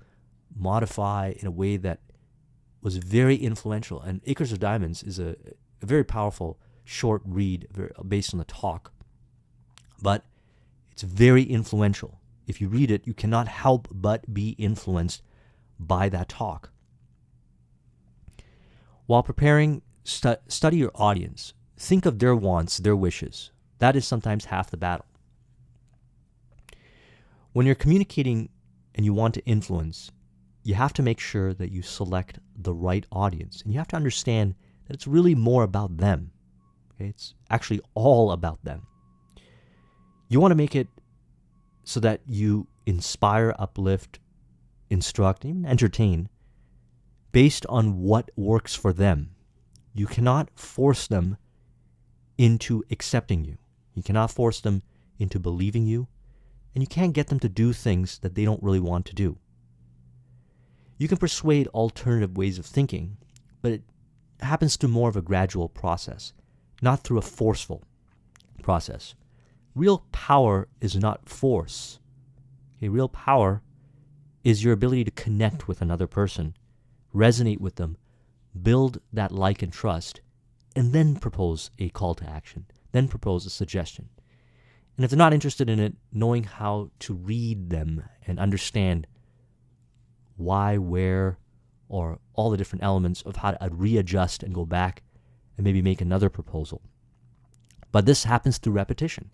modify in a way that was very influential. And Acres of Diamonds is a very powerful short read based on the talk, but it's very influential. If you read it, you cannot help but be influenced by that talk. While preparing, study your audience. Think of their wants, their wishes. That is sometimes half the battle. When you're communicating and you want to influence, you have to make sure that you select the right audience. And you have to understand that it's really more about them. Okay? It's actually all about them. You want to make it so that you inspire, uplift, instruct, and even entertain based on what works for them. You cannot force them into accepting you. You cannot force them into believing you, and you can't get them to do things that they don't really want to do. You can persuade alternative ways of thinking, but it happens through more of a gradual process, not through a forceful process. Real power is not force. Okay, real power is your ability to connect with another person, resonate with them, build that like and trust, and then propose a call to action, then propose a suggestion. And if they're not interested in it, knowing how to read them and understand why, where, or all the different elements of how to readjust and go back and maybe make another proposal. But this happens through repetition.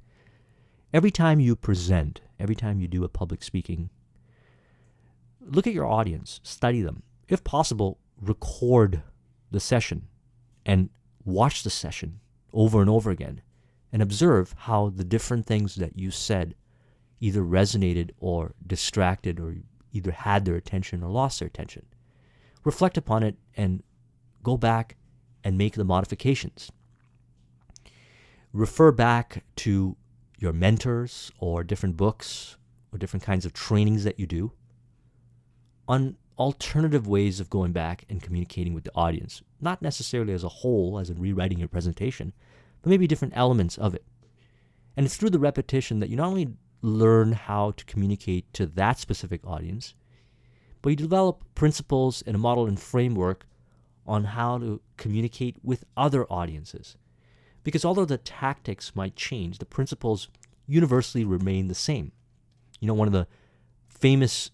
Every time you present, every time you do a public speaking, look at your audience, study them. If possible, record the session and watch the session over and over again and observe how the different things that you said either resonated or distracted or either had their attention or lost their attention. Reflect upon it and go back and make the modifications. Refer back to your mentors or different books or different kinds of trainings that you do on alternative ways of going back and communicating with the audience. Not necessarily as a whole, as in rewriting your presentation, but maybe different elements of it. And it's through the repetition that you not only learn how to communicate to that specific audience, but you develop principles and a model and framework on how to communicate with other audiences. Because although the tactics might change, the principles universally remain the same. You know, one of the famous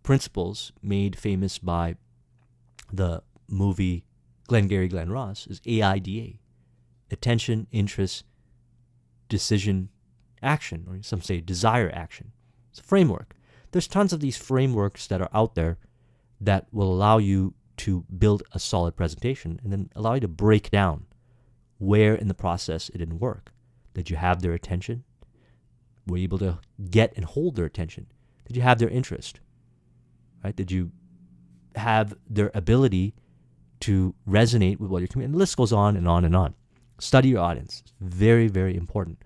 principles made famous by the movie Glengarry Glen Ross is AIDA. Attention, interest, decision, action, or some say desire, action. It's a framework. There's tons of these frameworks that are out there that will allow you to build a solid presentation and then allow you to break down where in the process it didn't work. Did you have their attention? Were you able to get and hold their attention? Did you have their interest? Right? Did you have their ability to resonate with what you're communicating? And the list goes on and on and on. Study your audience. Very, very important.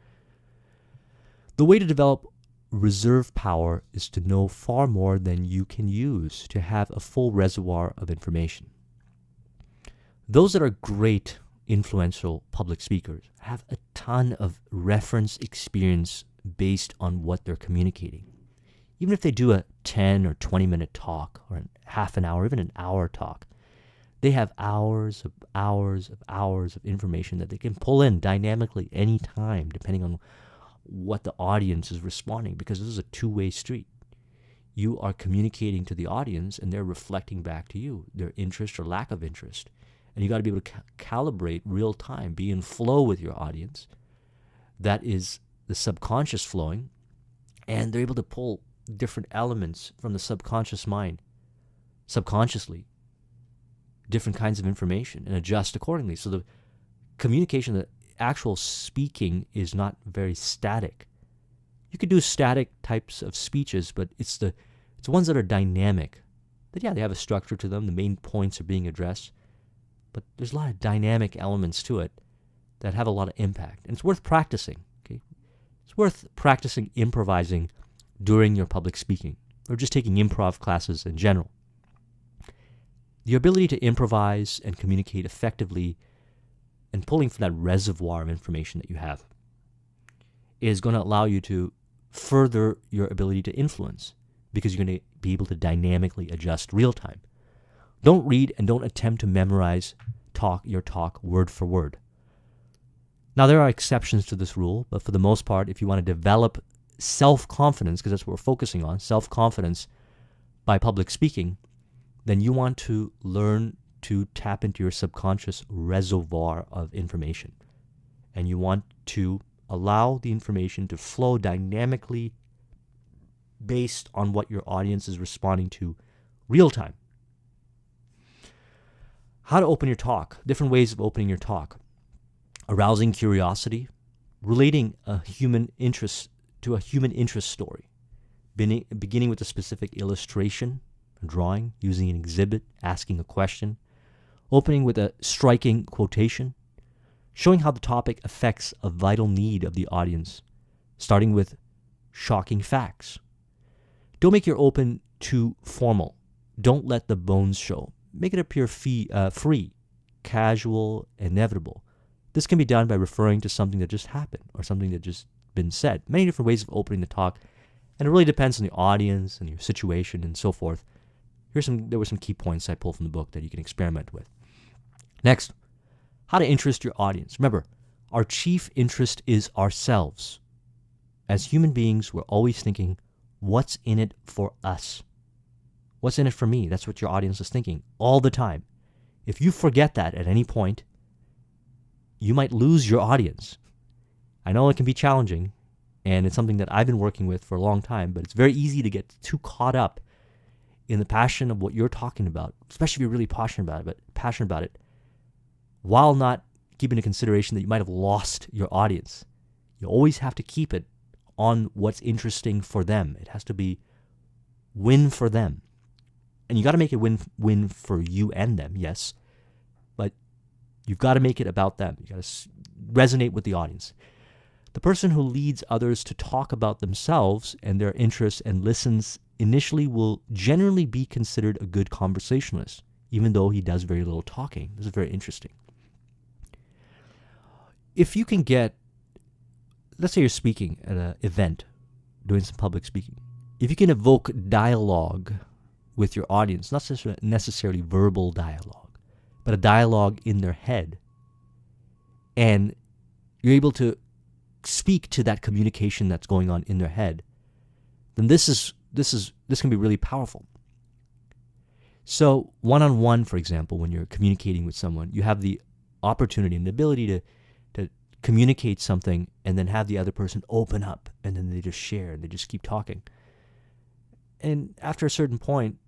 The way to develop reserve power is to know far more than you can use to have a full reservoir of information. Those that are great, influential public speakers have a ton of reference experience based on what they're communicating. Even if they do a 10 or 20-minute talk or a half an hour, even an hour talk, they have hours of information that they can pull in dynamically anytime, depending on what the audience is responding, because this is a two-way street. You are communicating to the audience and they're reflecting back to you their interest or lack of interest. And you got to be able to calibrate real time, be in flow with your audience. That is the subconscious flowing, and they're able to pull different elements from the subconscious mind, subconsciously, different kinds of information, and adjust accordingly. So the communication, the actual speaking, is not very static. You could do static types of speeches, but it's ones that are dynamic. That, yeah, they have a structure to them. The main points are being addressed. But there's a lot of dynamic elements to it that have a lot of impact. And it's worth practicing. Okay? It's worth practicing improvising during your public speaking, or just taking improv classes in general. The ability to improvise and communicate effectively and pulling from that reservoir of information that you have is going to allow you to further your ability to influence, because you're going to be able to dynamically adjust real time. Don't read and don't attempt to memorize your talk word for word. Now, there are exceptions to this rule, but for the most part, if you want to develop self-confidence, because that's what we're focusing on, self-confidence by public speaking, then you want to learn to tap into your subconscious reservoir of information. And you want to allow the information to flow dynamically based on what your audience is responding to real time. How to open your talk, different ways of opening your talk. Arousing curiosity, relating a human interest to a human interest story, beginning with a specific illustration, a drawing, using an exhibit, asking a question, opening with a striking quotation, showing how the topic affects a vital need of the audience, starting with shocking facts. Don't make your open too formal. Don't let the bones show. Make it appear free, casual, inevitable. This can be done by referring to something that just happened or something that just been said. Many different ways of opening the talk, and it really depends on the audience and your situation and so forth. There were some key points I pulled from the book that you can experiment with. Next, how to interest your audience. Remember, our chief interest is ourselves. As human beings, we're always thinking, what's in it for us? What's in it for me? That's what your audience is thinking all the time. If you forget that at any point, you might lose your audience. I know it can be challenging, and it's something that I've been working with for a long time, but it's very easy to get too caught up in the passion of what you're talking about, especially if you're really passionate about it, while not keeping into consideration that you might have lost your audience. You always have to keep it on what's interesting for them. It has to be win for them. And you got to make it win for you and them, yes, but you've got to make it about them. You got to resonate with the audience. The person who leads others to talk about themselves and their interests and listens initially will generally be considered a good conversationalist, even though he does very little talking. This is very interesting. If you can get, let's say you're speaking at an event, doing some public speaking. If you can evoke dialogue with your audience, not necessarily verbal dialogue, but a dialogue in their head, and you're able to speak to that communication that's going on in their head, then this can be really powerful. So one-on-one, for example, when you're communicating with someone, you have the opportunity and the ability to communicate something and then have the other person open up, and then they just share and they just keep talking. And after a certain point,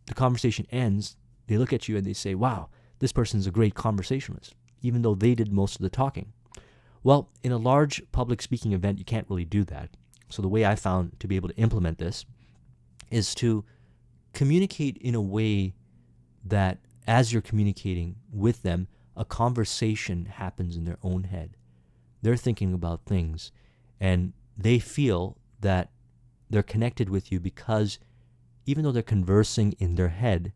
the conversation ends, they look at you and they say, wow, this person's a great conversationalist, even though they did most of the talking. Well, in a large public speaking event, you can't really do that. So the way I found to be able to implement this is to communicate in a way that as you're communicating with them, a conversation happens in their own head. They're thinking about things, and they feel that they're connected with you because even though they're conversing in their head,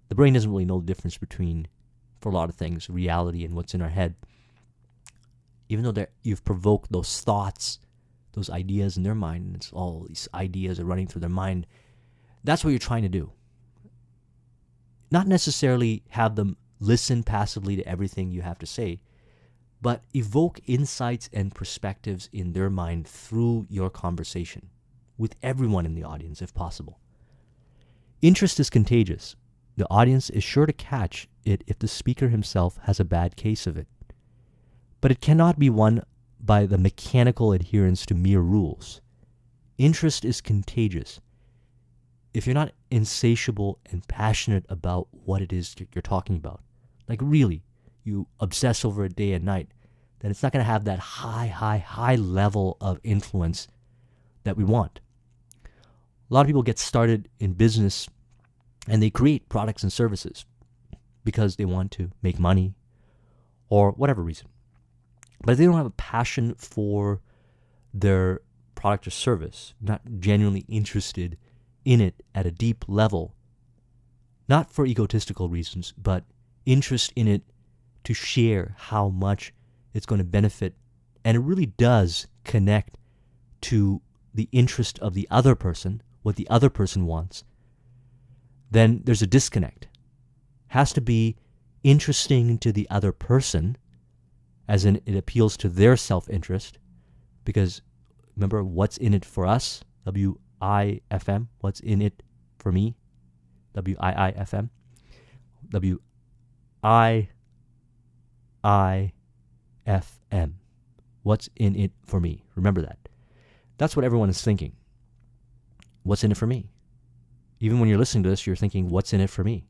the brain doesn't really know the difference between, for a lot of things, reality and what's in our head. Even though you've provoked those thoughts, those ideas in their mind, and it's all these ideas are running through their mind, that's what you're trying to do. Not necessarily have them listen passively to everything you have to say, but evoke insights and perspectives in their mind through your conversation with everyone in the audience, if possible. Interest is contagious. The audience is sure to catch it if the speaker himself has a bad case of it. But it cannot be won by the mechanical adherence to mere rules. Interest is contagious. If you're not insatiable and passionate about what it is you're talking about, like really, you obsess over it day and night, then it's not going to have that high level of influence that we want. A lot of people get started in business and they create products and services because they want to make money or whatever reason. But if they don't have a passion for their product or service, not genuinely interested in it at a deep level, not for egotistical reasons, but interest in it to share how much it's going to benefit, and it really does connect to the interest of the other person, what the other person wants, then there's a disconnect. Has to be interesting to the other person, as in it appeals to their self-interest, because remember, what's in it for us? W-I-F-M. What's in it for me? W-I-I-F-M. W-I-I-F-M. What's in it for me? Remember that. That's what everyone is thinking. What's in it for me? Even when you're listening to this, you're thinking, what's in it for me?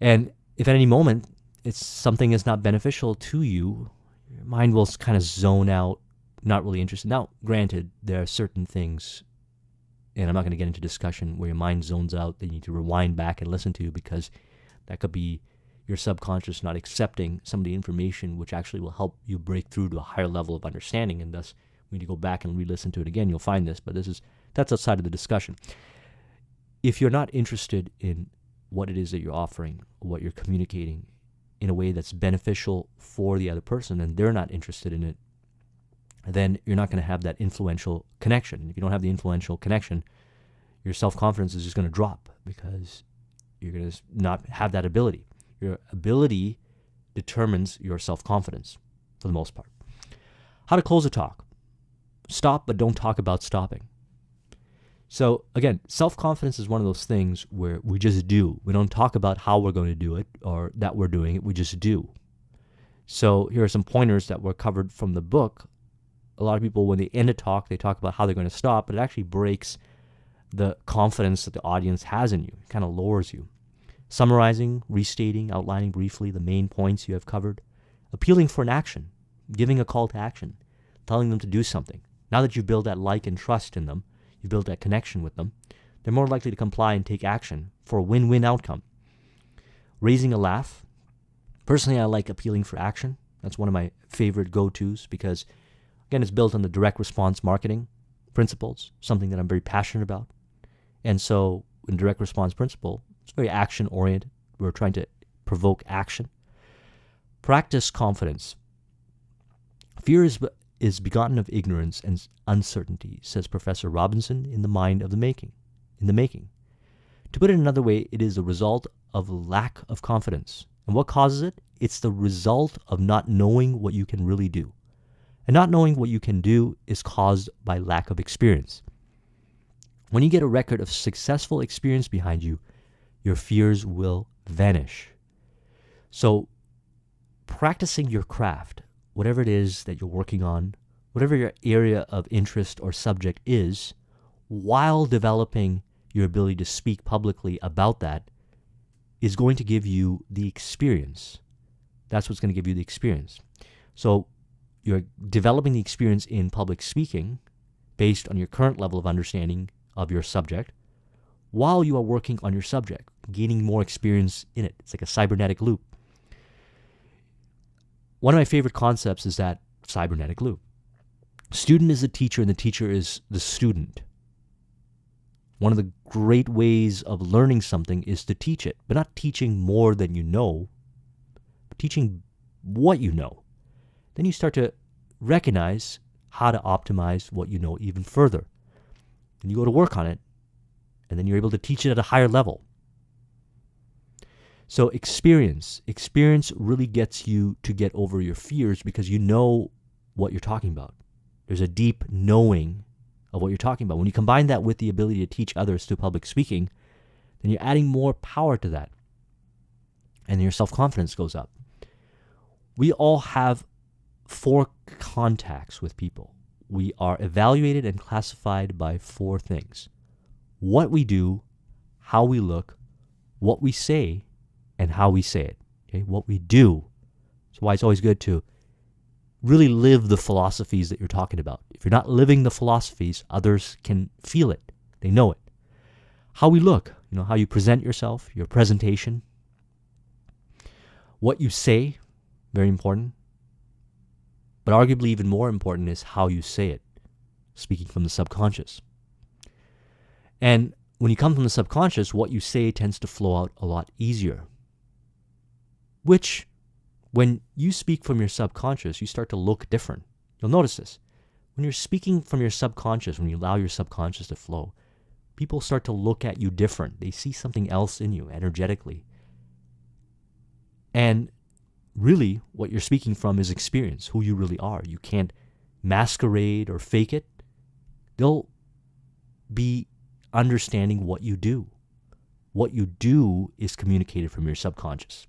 And if at any moment something is not beneficial to you, your mind will kind of zone out, not really interested. Now, granted, there are certain things, and I'm not going to get into discussion where your mind zones out that you need to rewind back and listen to, because that could be your subconscious not accepting some of the information which actually will help you break through to a higher level of understanding, and thus when you go back and re-listen to it again, you'll find this, but that's outside of the discussion. if you're not interested in what it is that you're offering, what you're communicating in a way that's beneficial for the other person, and they're not interested in it, then you're not going to have that influential connection. And if you don't have the influential connection, your self-confidence is just going to drop because you're going to not have that ability. Your ability determines your self-confidence for the most part. How to close a talk. Stop, but don't talk about stopping. So again, self-confidence is one of those things where we just do. We don't talk about how we're going to do it or that we're doing it. We just do. So here are some pointers that were covered from the book. A lot of people, when they end a talk, they talk about how they're going to stop, but it actually breaks the confidence that the audience has in you. It kind of lowers you. Summarizing, restating, outlining briefly the main points you have covered. Appealing for an action, giving a call to action, telling them to do something. Now that you've built that like and trust in them, you've built that connection with them, they're more likely to comply and take action for a win-win outcome. Raising a laugh. Personally, I like appealing for action. That's one of my favorite go-tos because, again, it's built on the direct response marketing principles, something that I'm very passionate about. And so in direct response principle, it's very action-oriented. We're trying to provoke action. Practice confidence. Fear is begotten of ignorance and uncertainty, says Professor Robinson in The Mind of the Making. To put it another way, it is a result of lack of confidence. And what causes it? It's the result of not knowing what you can really do. And not knowing what you can do is caused by lack of experience. When you get a record of successful experience behind you, your fears will vanish. So, practicing your craft, whatever it is that you're working on, whatever your area of interest or subject is, while developing your ability to speak publicly about that, is going to give you the experience. That's what's going to give you the experience. So you're developing the experience in public speaking based on your current level of understanding of your subject while you are working on your subject, gaining more experience in it. It's like a cybernetic loop. One of my favorite concepts is that cybernetic loop. Student is the teacher and the teacher is the student. One of the great ways of learning something is to teach it, but not teaching more than you know, but teaching what you know. Then you start to recognize how to optimize what you know even further. And you go to work on it, and then you're able to teach it at a higher level. So experience really gets you to get over your fears because you know what you're talking about. There's a deep knowing of what you're talking about. When you combine that with the ability to teach others through public speaking, then you're adding more power to that. And your self-confidence goes up. We all have 4 contacts with people. We are evaluated and classified by 4 things. What we do, how we look, what we say, and how we say it. Okay? What we do. That's why it's always good to really live the philosophies that you're talking about. If you're not living the philosophies, others can feel it. They know it. How we look, how you present yourself, your presentation. What you say, very important. But arguably even more important is how you say it, speaking from the subconscious. And when you come from the subconscious, what you say tends to flow out a lot easier. Which, when you speak from your subconscious, you start to look different. You'll notice this. When you're speaking from your subconscious, when you allow your subconscious to flow, people start to look at you different. They see something else in you energetically. And really, what you're speaking from is experience, who you really are. You can't masquerade or fake it. They'll be understanding what you do. What you do is communicated from your subconscious.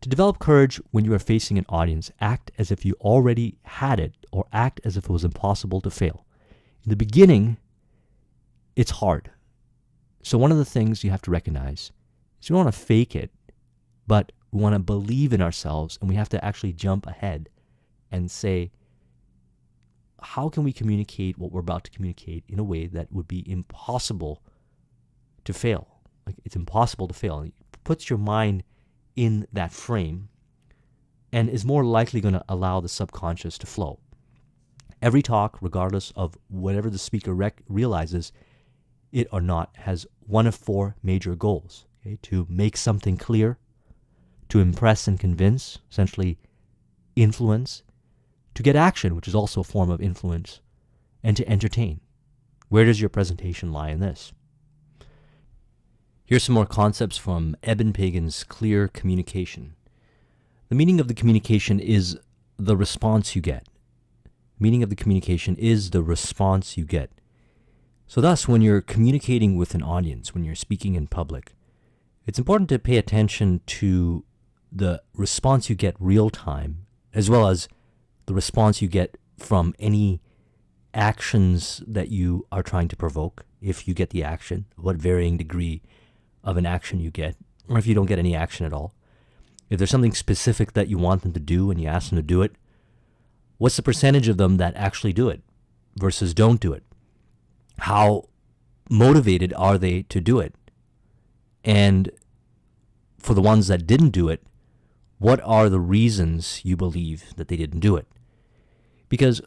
To develop courage when you are facing an audience, act as if you already had it or act as if it was impossible to fail. In the beginning, it's hard. So one of the things you have to recognize is we don't want to fake it, but we want to believe in ourselves, and we have to actually jump ahead and say, how can we communicate what we're about to communicate in a way that would be impossible to fail? Like, it's impossible to fail. It puts your mind in that frame and is more likely going to allow the subconscious to flow. Every talk, regardless of whatever the speaker realizes, it or not, has one of four major goals. Okay? To make something clear, to impress and convince, essentially influence, to get action, which is also a form of influence, and to entertain. Where does your presentation lie in this? Here's some more concepts from Eben Pagan's Clear Communication. The meaning of the communication is the response you get. Meaning of the communication is the response you get. So thus, when you're communicating with an audience, when you're speaking in public, it's important to pay attention to the response you get real time, as well as the response you get from any actions that you are trying to provoke. If you get the action, what varying degree of an action you get, or if you don't get any action at all. If there's something specific that you want them to do and you ask them to do it, what's the percentage of them that actually do it versus don't do it? How motivated are they to do it? And for the ones that didn't do it, what are the reasons you believe that they didn't do it? Because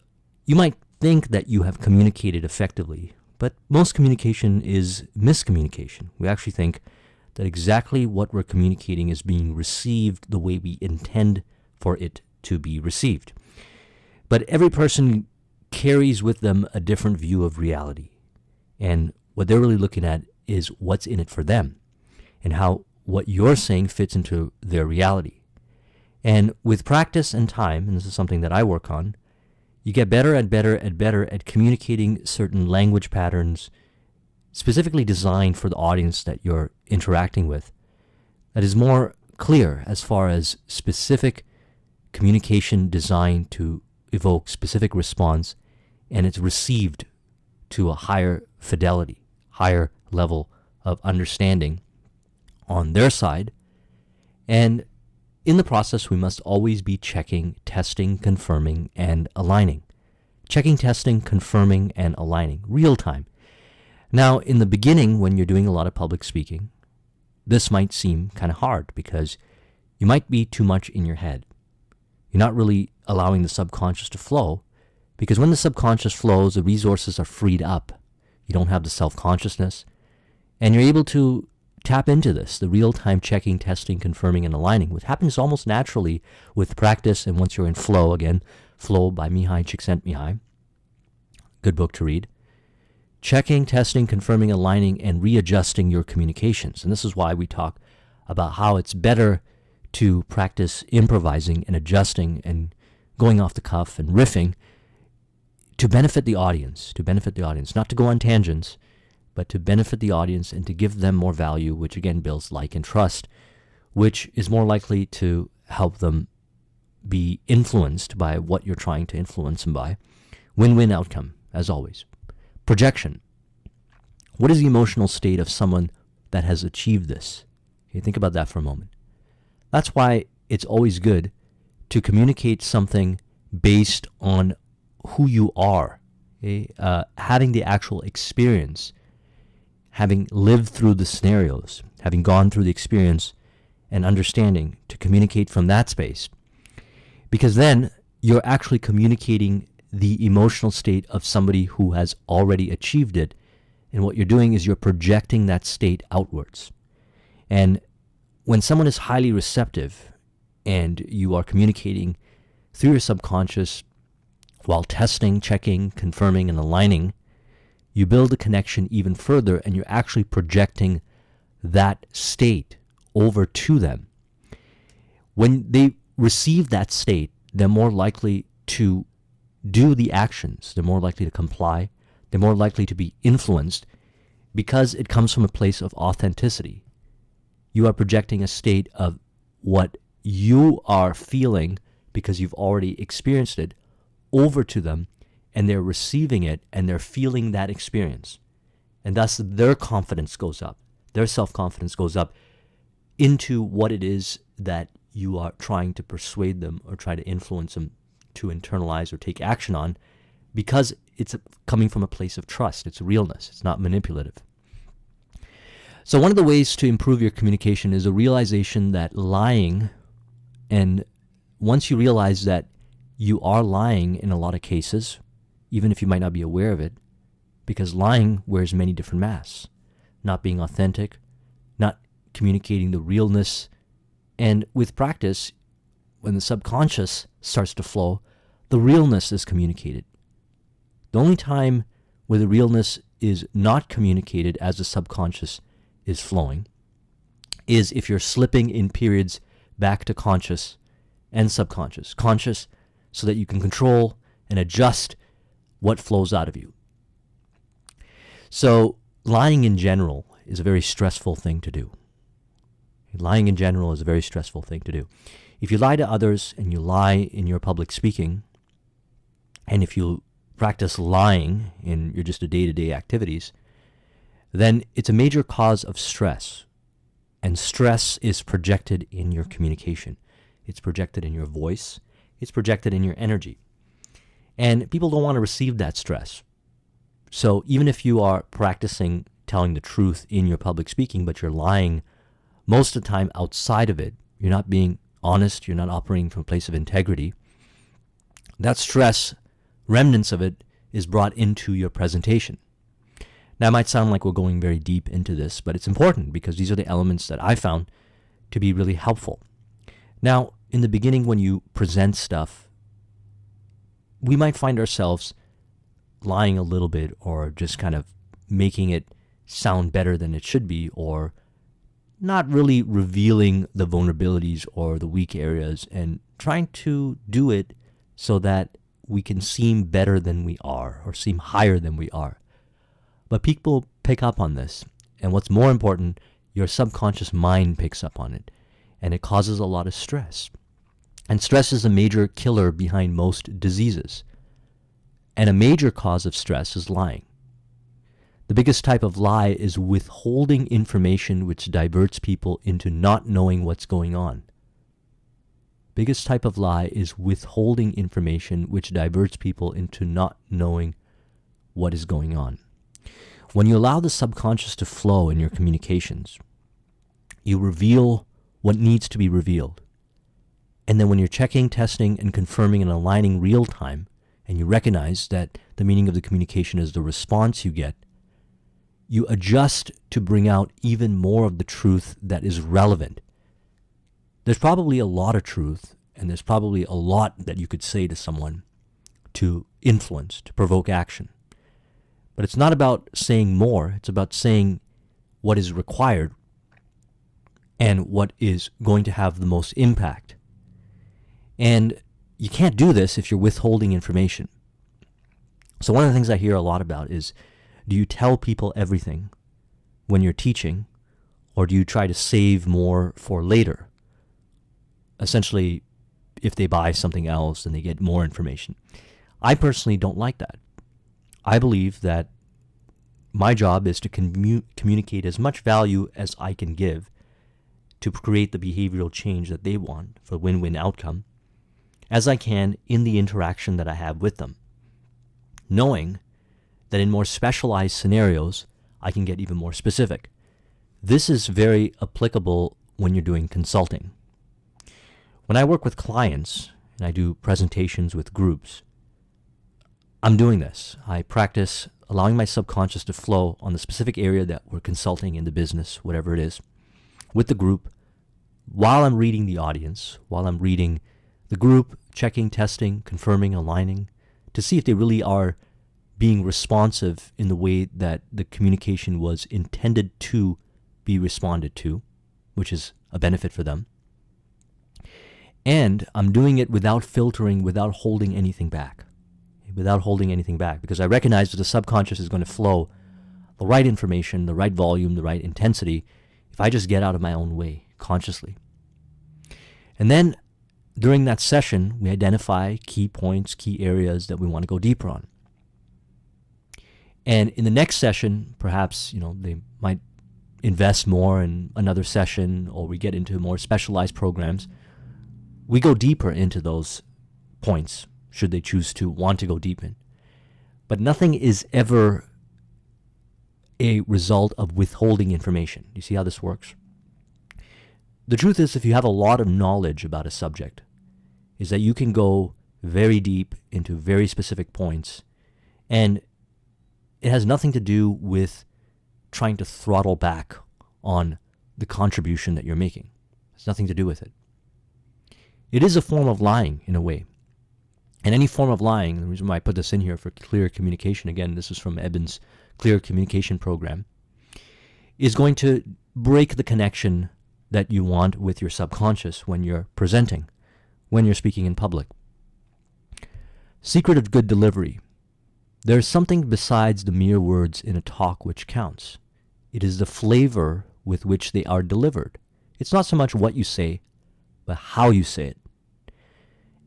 you might think that you have communicated effectively, but most communication is miscommunication. We actually think that exactly what we're communicating is being received the way we intend for it to be received. But every person carries with them a different view of reality. And what they're really looking at is what's in it for them and how what you're saying fits into their reality. And with practice and time, and this is something that I work on, you get better and better and better at communicating certain language patterns specifically designed for the audience that you're interacting with, that is more clear as far as specific communication designed to evoke specific response, and it's received to a higher fidelity, higher level of understanding on their side. And in the process, we must always be checking, testing, confirming, and aligning. Checking, testing, confirming, and aligning, real time. Now, in the beginning, when you're doing a lot of public speaking, this might seem kind of hard because you might be too much in your head. You're not really allowing the subconscious to flow, because when the subconscious flows, the resources are freed up. You don't have the self-consciousness, and you're able to tap into this, the real-time checking, testing, confirming, and aligning, which happens almost naturally with practice. And once you're in flow, again, Flow by Mihai Csikszentmihalyi, good book to read. Checking, testing, confirming, aligning, and readjusting your communications. And this is why we talk about how it's better to practice improvising and adjusting and going off the cuff and riffing to benefit the audience, not to go on tangents, but to benefit the audience and to give them more value, which again builds like and trust, which is more likely to help them be influenced by what you're trying to influence them by. Win-win outcome, as always. Projection. What is the emotional state of someone that has achieved this? Okay, think about that for a moment. That's why it's always good to communicate something based on who you are. Okay? Having the actual experience, having lived through the scenarios, having gone through the experience and understanding to communicate from that space. Because then you're actually communicating the emotional state of somebody who has already achieved it. And what you're doing is you're projecting that state outwards. And when someone is highly receptive and you are communicating through your subconscious while testing, checking, confirming, and aligning, you build a connection even further, and you're actually projecting that state over to them. When they receive that state, they're more likely to do the actions. They're more likely to comply. They're more likely to be influenced because it comes from a place of authenticity. You are projecting a state of what you are feeling because you've already experienced it over to them, and they're receiving it and they're feeling that experience. And thus their confidence goes up. Their self-confidence goes up into what it is that you are trying to persuade them or try to influence them to internalize or take action on, because it's coming from a place of trust. It's realness. It's not manipulative. So one of the ways to improve your communication is a realization that lying, and once you realize that you are lying in a lot of cases, even if you might not be aware of it, because lying wears many different masks. Not being authentic, not communicating the realness, and with practice, when the subconscious starts to flow, the realness is communicated. The only time where the realness is not communicated as the subconscious is flowing is if you're slipping in periods back to conscious and subconscious. Conscious so that you can control and adjust what flows out of you. So lying in general is a very stressful thing to do. Lying in general is a very stressful thing to do. If you lie to others and you lie in your public speaking, and if you practice lying in your just day-to-day activities, then it's a major cause of stress. And stress is projected in your communication. It's projected in your voice. It's projected in your energy. And people don't want to receive that stress. So even if you are practicing telling the truth in your public speaking, but you're lying most of the time outside of it, you're not being honest, you're not operating from a place of integrity, that stress, remnants of it, is brought into your presentation. Now, it might sound like we're going very deep into this, but it's important because these are the elements that I found to be really helpful. Now, in the beginning, when you present stuff, we might find ourselves lying a little bit or just kind of making it sound better than it should be, or not really revealing the vulnerabilities or the weak areas and trying to do it so that we can seem better than we are or seem higher than we are. But people pick up on this, and what's more important, your subconscious mind picks up on it, and it causes a lot of stress. And stress is a major killer behind most diseases. And a major cause of stress is lying. The biggest type of lie is withholding information which diverts people into not knowing what's going on. Biggest type of lie is withholding information which diverts people into not knowing what is going on. When you allow the subconscious to flow in your communications, you reveal what needs to be revealed. And then when you're checking, testing, and confirming and aligning real time, and you recognize that the meaning of the communication is the response you get, you adjust to bring out even more of the truth that is relevant. There's probably a lot of truth, and there's probably a lot that you could say to someone to influence, to provoke action. But it's not about saying more, it's about saying what is required and what is going to have the most impact. And you can't do this if you're withholding information. So one of the things I hear a lot about is, do you tell people everything when you're teaching, or do you try to save more for later? Essentially, if they buy something else, then they get more information. I personally don't like that. I believe that my job is to communicate as much value as I can give to create the behavioral change that they want for a win-win outcome as I can in the interaction that I have with them, knowing that in more specialized scenarios, I can get even more specific. This is very applicable when you're doing consulting. When I work with clients and I do presentations with groups, I'm doing this. I practice allowing my subconscious to flow on the specific area that we're consulting in the business, whatever it is, with the group, while I'm reading the audience, while I'm reading the group, checking, testing, confirming, aligning, to see if they really are being responsive in the way that the communication was intended to be responded to, which is a benefit for them. And I'm doing it without filtering, without holding anything back. Because I recognize that the subconscious is going to flow the right information, the right volume, the right intensity, if I just get out of my own way consciously. And then during that session, we identify key points, key areas that we want to go deeper on. And in the next session, perhaps, they might invest more in another session, or we get into more specialized programs. We go deeper into those points, should they choose to want to go deep in. But nothing is ever a result of withholding information. You see how this works? The truth is, if you have a lot of knowledge about a subject, is that you can go very deep into very specific points, and it has nothing to do with trying to throttle back on the contribution that you're making. It's nothing to do with it. It is a form of lying in a way. And any form of lying, the reason why I put this in here for clear communication, again, this is from Eben's Clear Communication Program, is going to break the connection that you want with your subconscious when you're presenting, when you're speaking in public. Secret of good delivery. There is something besides the mere words in a talk which counts. It is the flavor with which they are delivered. It's not so much what you say, but how you say it.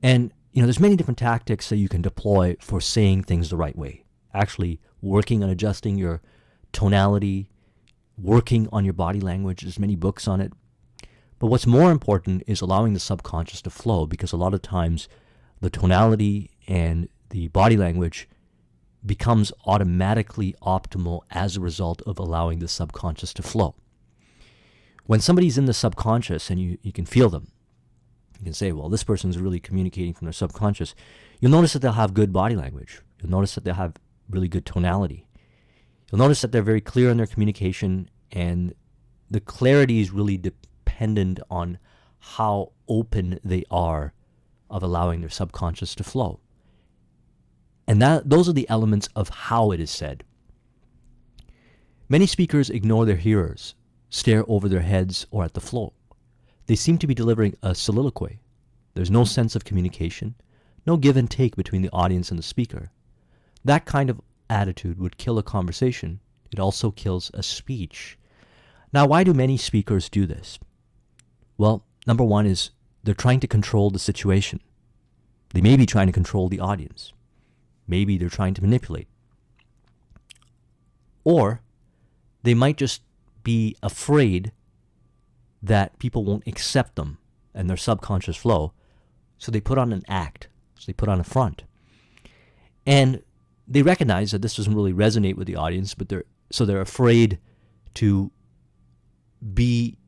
And, there's many different tactics that you can deploy for saying things the right way. Actually working on adjusting your tonality, working on your body language. There's many books on it. But what's more important is allowing the subconscious to flow, because a lot of times the tonality and the body language becomes automatically optimal as a result of allowing the subconscious to flow. When somebody's in the subconscious and you can feel them, you can say, well, this person's really communicating from their subconscious. You'll notice that they'll have good body language. You'll notice that they'll have really good tonality. You'll notice that they're very clear in their communication, and the clarity is really dependent on how open they are of allowing their subconscious to flow. And those are the elements of how it is said. Many speakers ignore their hearers, stare over their heads or at the floor. They seem to be delivering a soliloquy. There's no sense of communication, no give and take between the audience and the speaker. That kind of attitude would kill a conversation. It also kills a speech. Now, why do many speakers do this? Well, number one is they're trying to control the situation. They may be trying to control the audience. Maybe they're trying to manipulate. Or they might just be afraid that people won't accept them and their subconscious flow, so they put on an act, so they put on a front. And they recognize that this doesn't really resonate with the audience, but they're afraid to be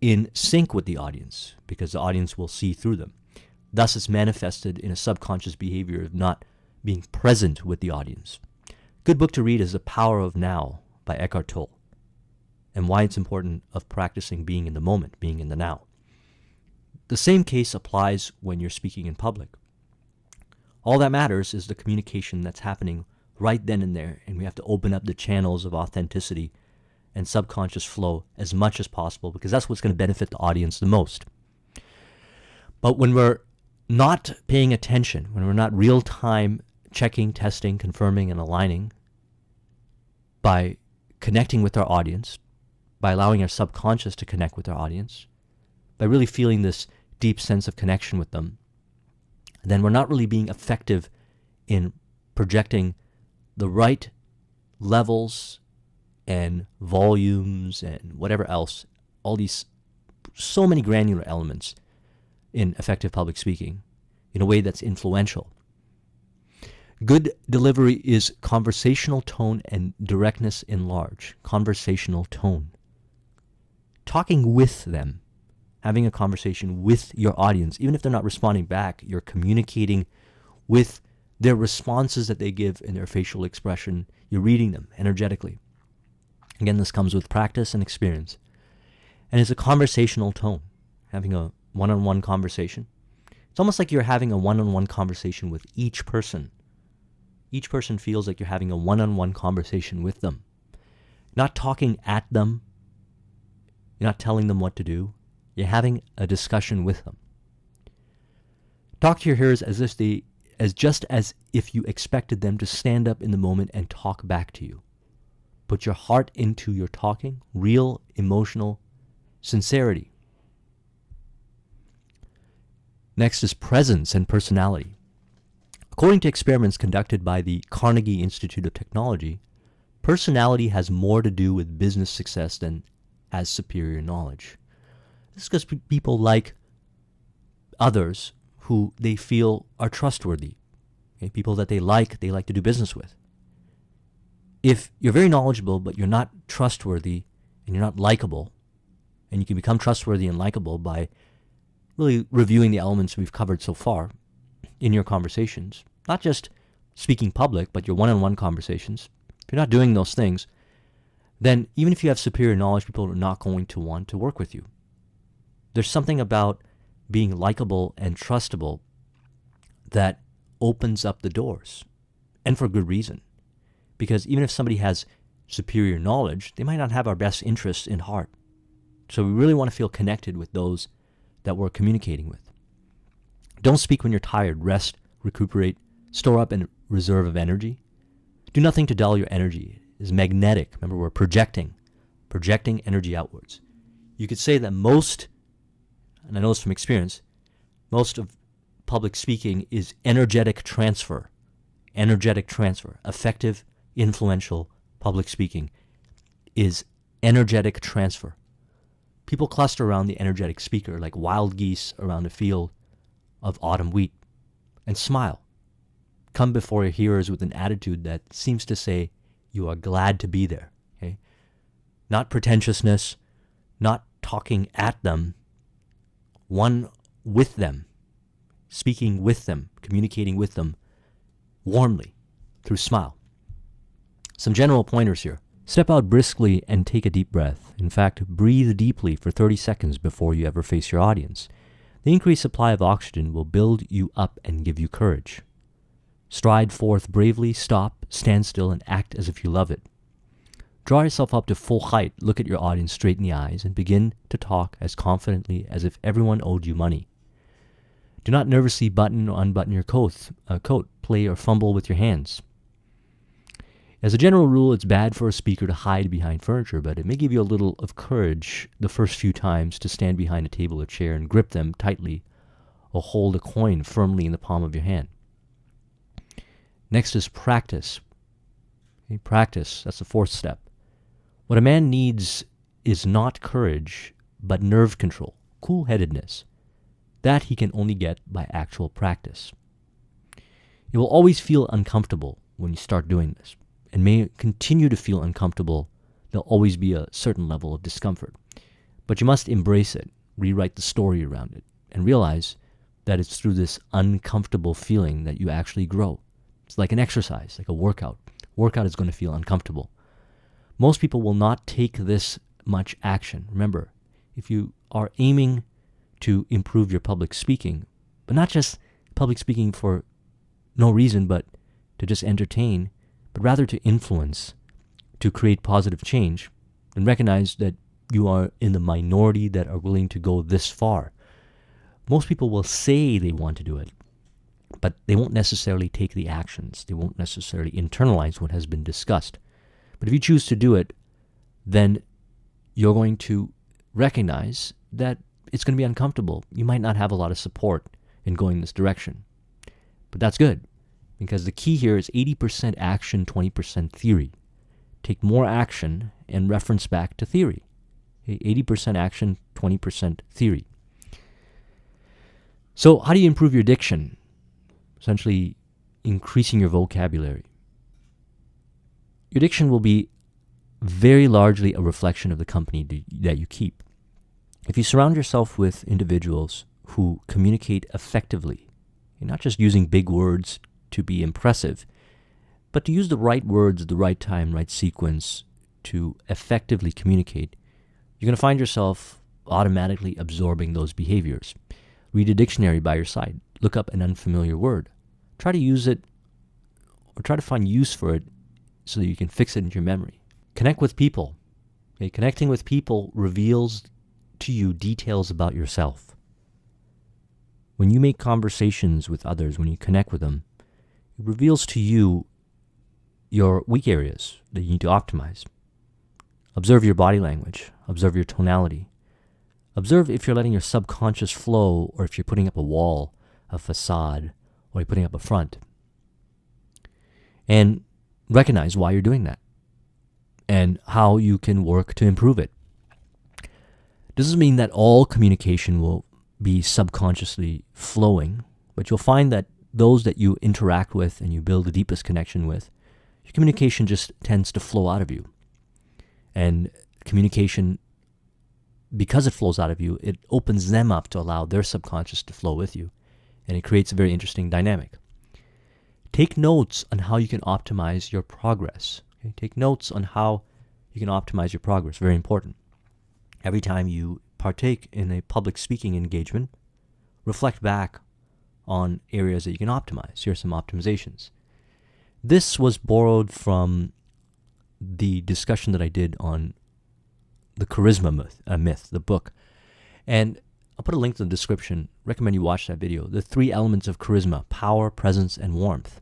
in sync with the audience, because the audience will see through them. Thus, it's manifested in a subconscious behavior of not being present with the audience. Good book to read is The Power of Now by Eckhart Tolle, and why it's important of practicing being in the moment, being in the now. The same case applies when you're speaking in public. All that matters is the communication that's happening right then and there, and we have to open up the channels of authenticity and subconscious flow as much as possible, because that's what's going to benefit the audience the most. But when we're not paying attention, when we're not real-time checking, testing, confirming, and aligning, by connecting with our audience, by allowing our subconscious to connect with our audience, by really feeling this deep sense of connection with them, then we're not really being effective in projecting the right levels and volumes and whatever else, all these so many granular elements in effective public speaking in a way that's influential. Good delivery is conversational tone and directness in large. Conversational tone. Talking with them, having a conversation with your audience, even if they're not responding back, you're communicating with their responses that they give in their facial expression. You're reading them energetically. Again, this comes with practice and experience. And it's a conversational tone, having a one-on-one conversation. It's almost like you're having a one-on-one conversation with each person. Each person feels like you're having a one-on-one conversation with them. Not talking at them. You're not telling them what to do. You're having a discussion with them. Talk to your hearers just as if you expected them to stand up in the moment and talk back to you. Put your heart into your talking, real, emotional sincerity. Next is presence and personality. According to experiments conducted by the Carnegie Institute of Technology, personality has more to do with business success than has superior knowledge. This is because people like others who they feel are trustworthy. Okay? People that they like to do business with. If you're very knowledgeable, but you're not trustworthy and you're not likable, and you can become trustworthy and likable by really reviewing the elements we've covered so far in your conversations, not just speaking public, but your one-on-one conversations, If you're not doing those things, then even if you have superior knowledge, people are not going to want to work with you. There's something about being likable and trustable that opens up the doors, and for good reason. Because even if somebody has superior knowledge, they might not have our best interests in heart. So we really want to feel connected with those that we're communicating with. Don't speak when you're tired. Rest, recuperate, store up a reserve of energy. Do nothing to dull your energy. It is magnetic. Remember, we're projecting energy outwards. You could say that most, and I know this from experience, most of public speaking is energetic transfer. Energetic transfer. Effective, influential public speaking is energetic transfer. People cluster around the energetic speaker like wild geese around a field of autumn wheat and smile. Come before your hearers with an attitude that seems to say you are glad to be there. Okay? Not pretentiousness, not talking at them, one with them, speaking with them, communicating with them warmly through smile. Some general pointers here. Step out briskly and take a deep breath. In fact, breathe deeply for 30 seconds before you ever face your audience. The increased supply of oxygen will build you up and give you courage. Stride forth bravely, stop, stand still, and act as if you love it. Draw yourself up to full height, look at your audience straight in the eyes, and begin to talk as confidently as if everyone owed you money. Do not nervously button or unbutton your coat, play or fumble with your hands. As a general rule, it's bad for a speaker to hide behind furniture, but it may give you a little of courage the first few times to stand behind a table or chair and grip them tightly or hold a coin firmly in the palm of your hand. Next is practice. Okay, practice, that's the fourth step. What a man needs is not courage, but nerve control, cool-headedness. That he can only get by actual practice. You will always feel uncomfortable when you start doing this, and may continue to feel uncomfortable. There'll always be a certain level of discomfort. But you must embrace it, rewrite the story around it, and realize that it's through this uncomfortable feeling that you actually grow. It's like an exercise, like a workout. Workout is going to feel uncomfortable. Most people will not take this much action. Remember, if you are aiming to improve your public speaking, but not just public speaking for no reason, but to just entertain, but rather to influence, to create positive change, and recognize that you are in the minority that are willing to go this far. Most people will say they want to do it, but they won't necessarily take the actions. They won't necessarily internalize what has been discussed. But if you choose to do it, then you're going to recognize that it's going to be uncomfortable. You might not have a lot of support in going this direction. But that's good, because the key here is 80% action, 20% theory. Take more action and reference back to theory. Okay, 80% action, 20% theory. So how do you improve your diction? Essentially, increasing your vocabulary. Your diction will be very largely a reflection of the company that you keep. If you surround yourself with individuals who communicate effectively, you're not just using big words to be impressive, but to use the right words at the right time, right sequence to effectively communicate, you're going to find yourself automatically absorbing those behaviors. Read a dictionary by your side. Look up an unfamiliar word. Try to use it, or try to find use for it so that you can fix it in your memory. Connect with people. Okay? Connecting with people reveals to you details about yourself. When you make conversations with others, when you connect with them, it reveals to you your weak areas that you need to optimize. Observe your body language. Observe your tonality. Observe if you're letting your subconscious flow, or if you're putting up a wall, a facade, or you're putting up a front. And recognize why you're doing that and how you can work to improve it. This doesn't mean that all communication will be subconsciously flowing, but you'll find that those that you interact with and you build the deepest connection with, your communication just tends to flow out of you. And communication, because it flows out of you, it opens them up to allow their subconscious to flow with you. And it creates a very interesting dynamic. Take notes on how you can optimize your progress. Okay? Take notes on how you can optimize your progress. Very important. Every time you partake in a public speaking engagement, reflect back on areas that you can optimize. Here are some optimizations. This was borrowed from the discussion that I did on the charisma myth, the book. And I'll put a link in the description. Recommend you watch that video. The 3 elements of charisma: power, presence, and warmth.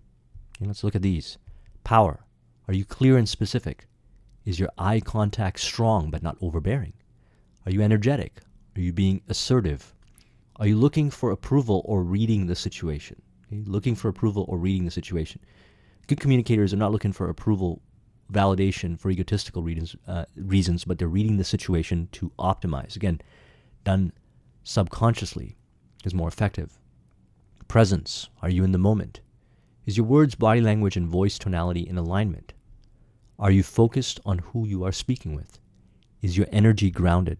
Okay, let's look at these. Power. Are you clear and specific? Is your eye contact strong but not overbearing? Are you energetic? Are you being assertive? Are you looking for approval or reading the situation? Okay, looking for approval or reading the situation. Good communicators are not looking for approval, validation for egotistical reasons, but they're reading the situation to optimize. Again, done subconsciously is more effective. Presence. Are you in the moment? Is your words, body language, and voice tonality in alignment? Are you focused on who you are speaking with? Is your energy grounded?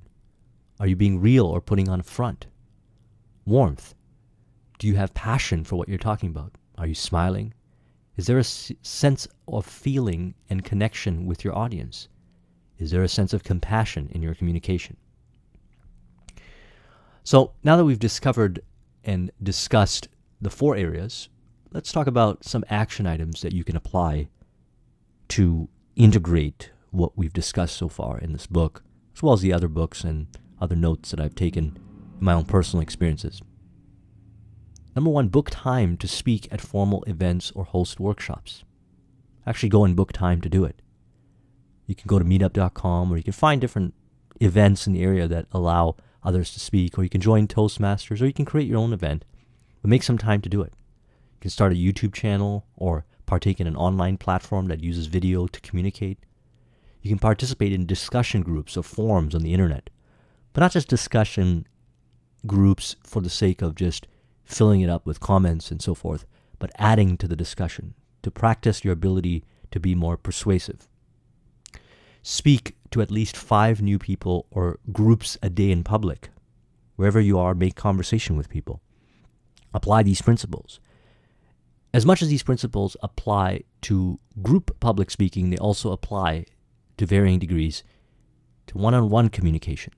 Are you being real or putting on a front? Warmth. Do you have passion for what you're talking about? Are you smiling? Is there a sense of feeling and connection with your audience? Is there a sense of compassion in your communication? So now that we've discovered and discussed the 4 areas, let's talk about some action items that you can apply to integrate what we've discussed so far in this book, as well as the other books and other notes that I've taken in my own personal experiences. Number 1, book time to speak at formal events or host workshops. Actually go and book time to do it. You can go to meetup.com, or you can find different events in the area that allow others to speak, or you can join Toastmasters, or you can create your own event, but make some time to do it. You can start a YouTube channel or partake in an online platform that uses video to communicate. You can participate in discussion groups or forums on the internet, but not just discussion groups for the sake of just filling it up with comments and so forth, but adding to the discussion to practice your ability to be more persuasive. Speak to at least 5 new people or groups a day in public. Wherever you are, make conversation with people. Apply these principles. As much as these principles apply to group public speaking, they also apply to varying degrees to one-on-one communication.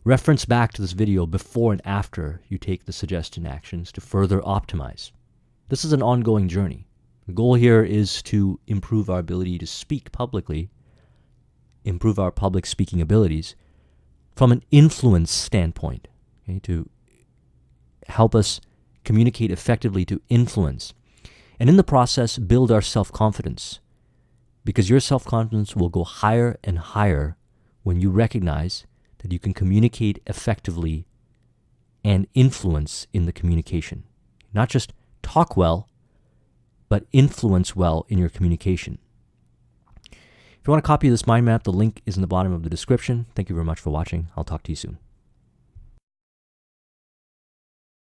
Reference back to this video before and after you take the suggested actions to further optimize. This is an ongoing journey. The goal here is to improve our ability to speak publicly, improve our public speaking abilities from an influence standpoint, okay, to help us communicate effectively to influence. And in the process, build our self-confidence, because your self-confidence will go higher and higher when you recognize that you can communicate effectively and influence in the communication. Not just talk well, but influence well in your communication. If you want a copy of this mind map, the link is in the bottom of the description. Thank you very much for watching. I'll talk to you soon.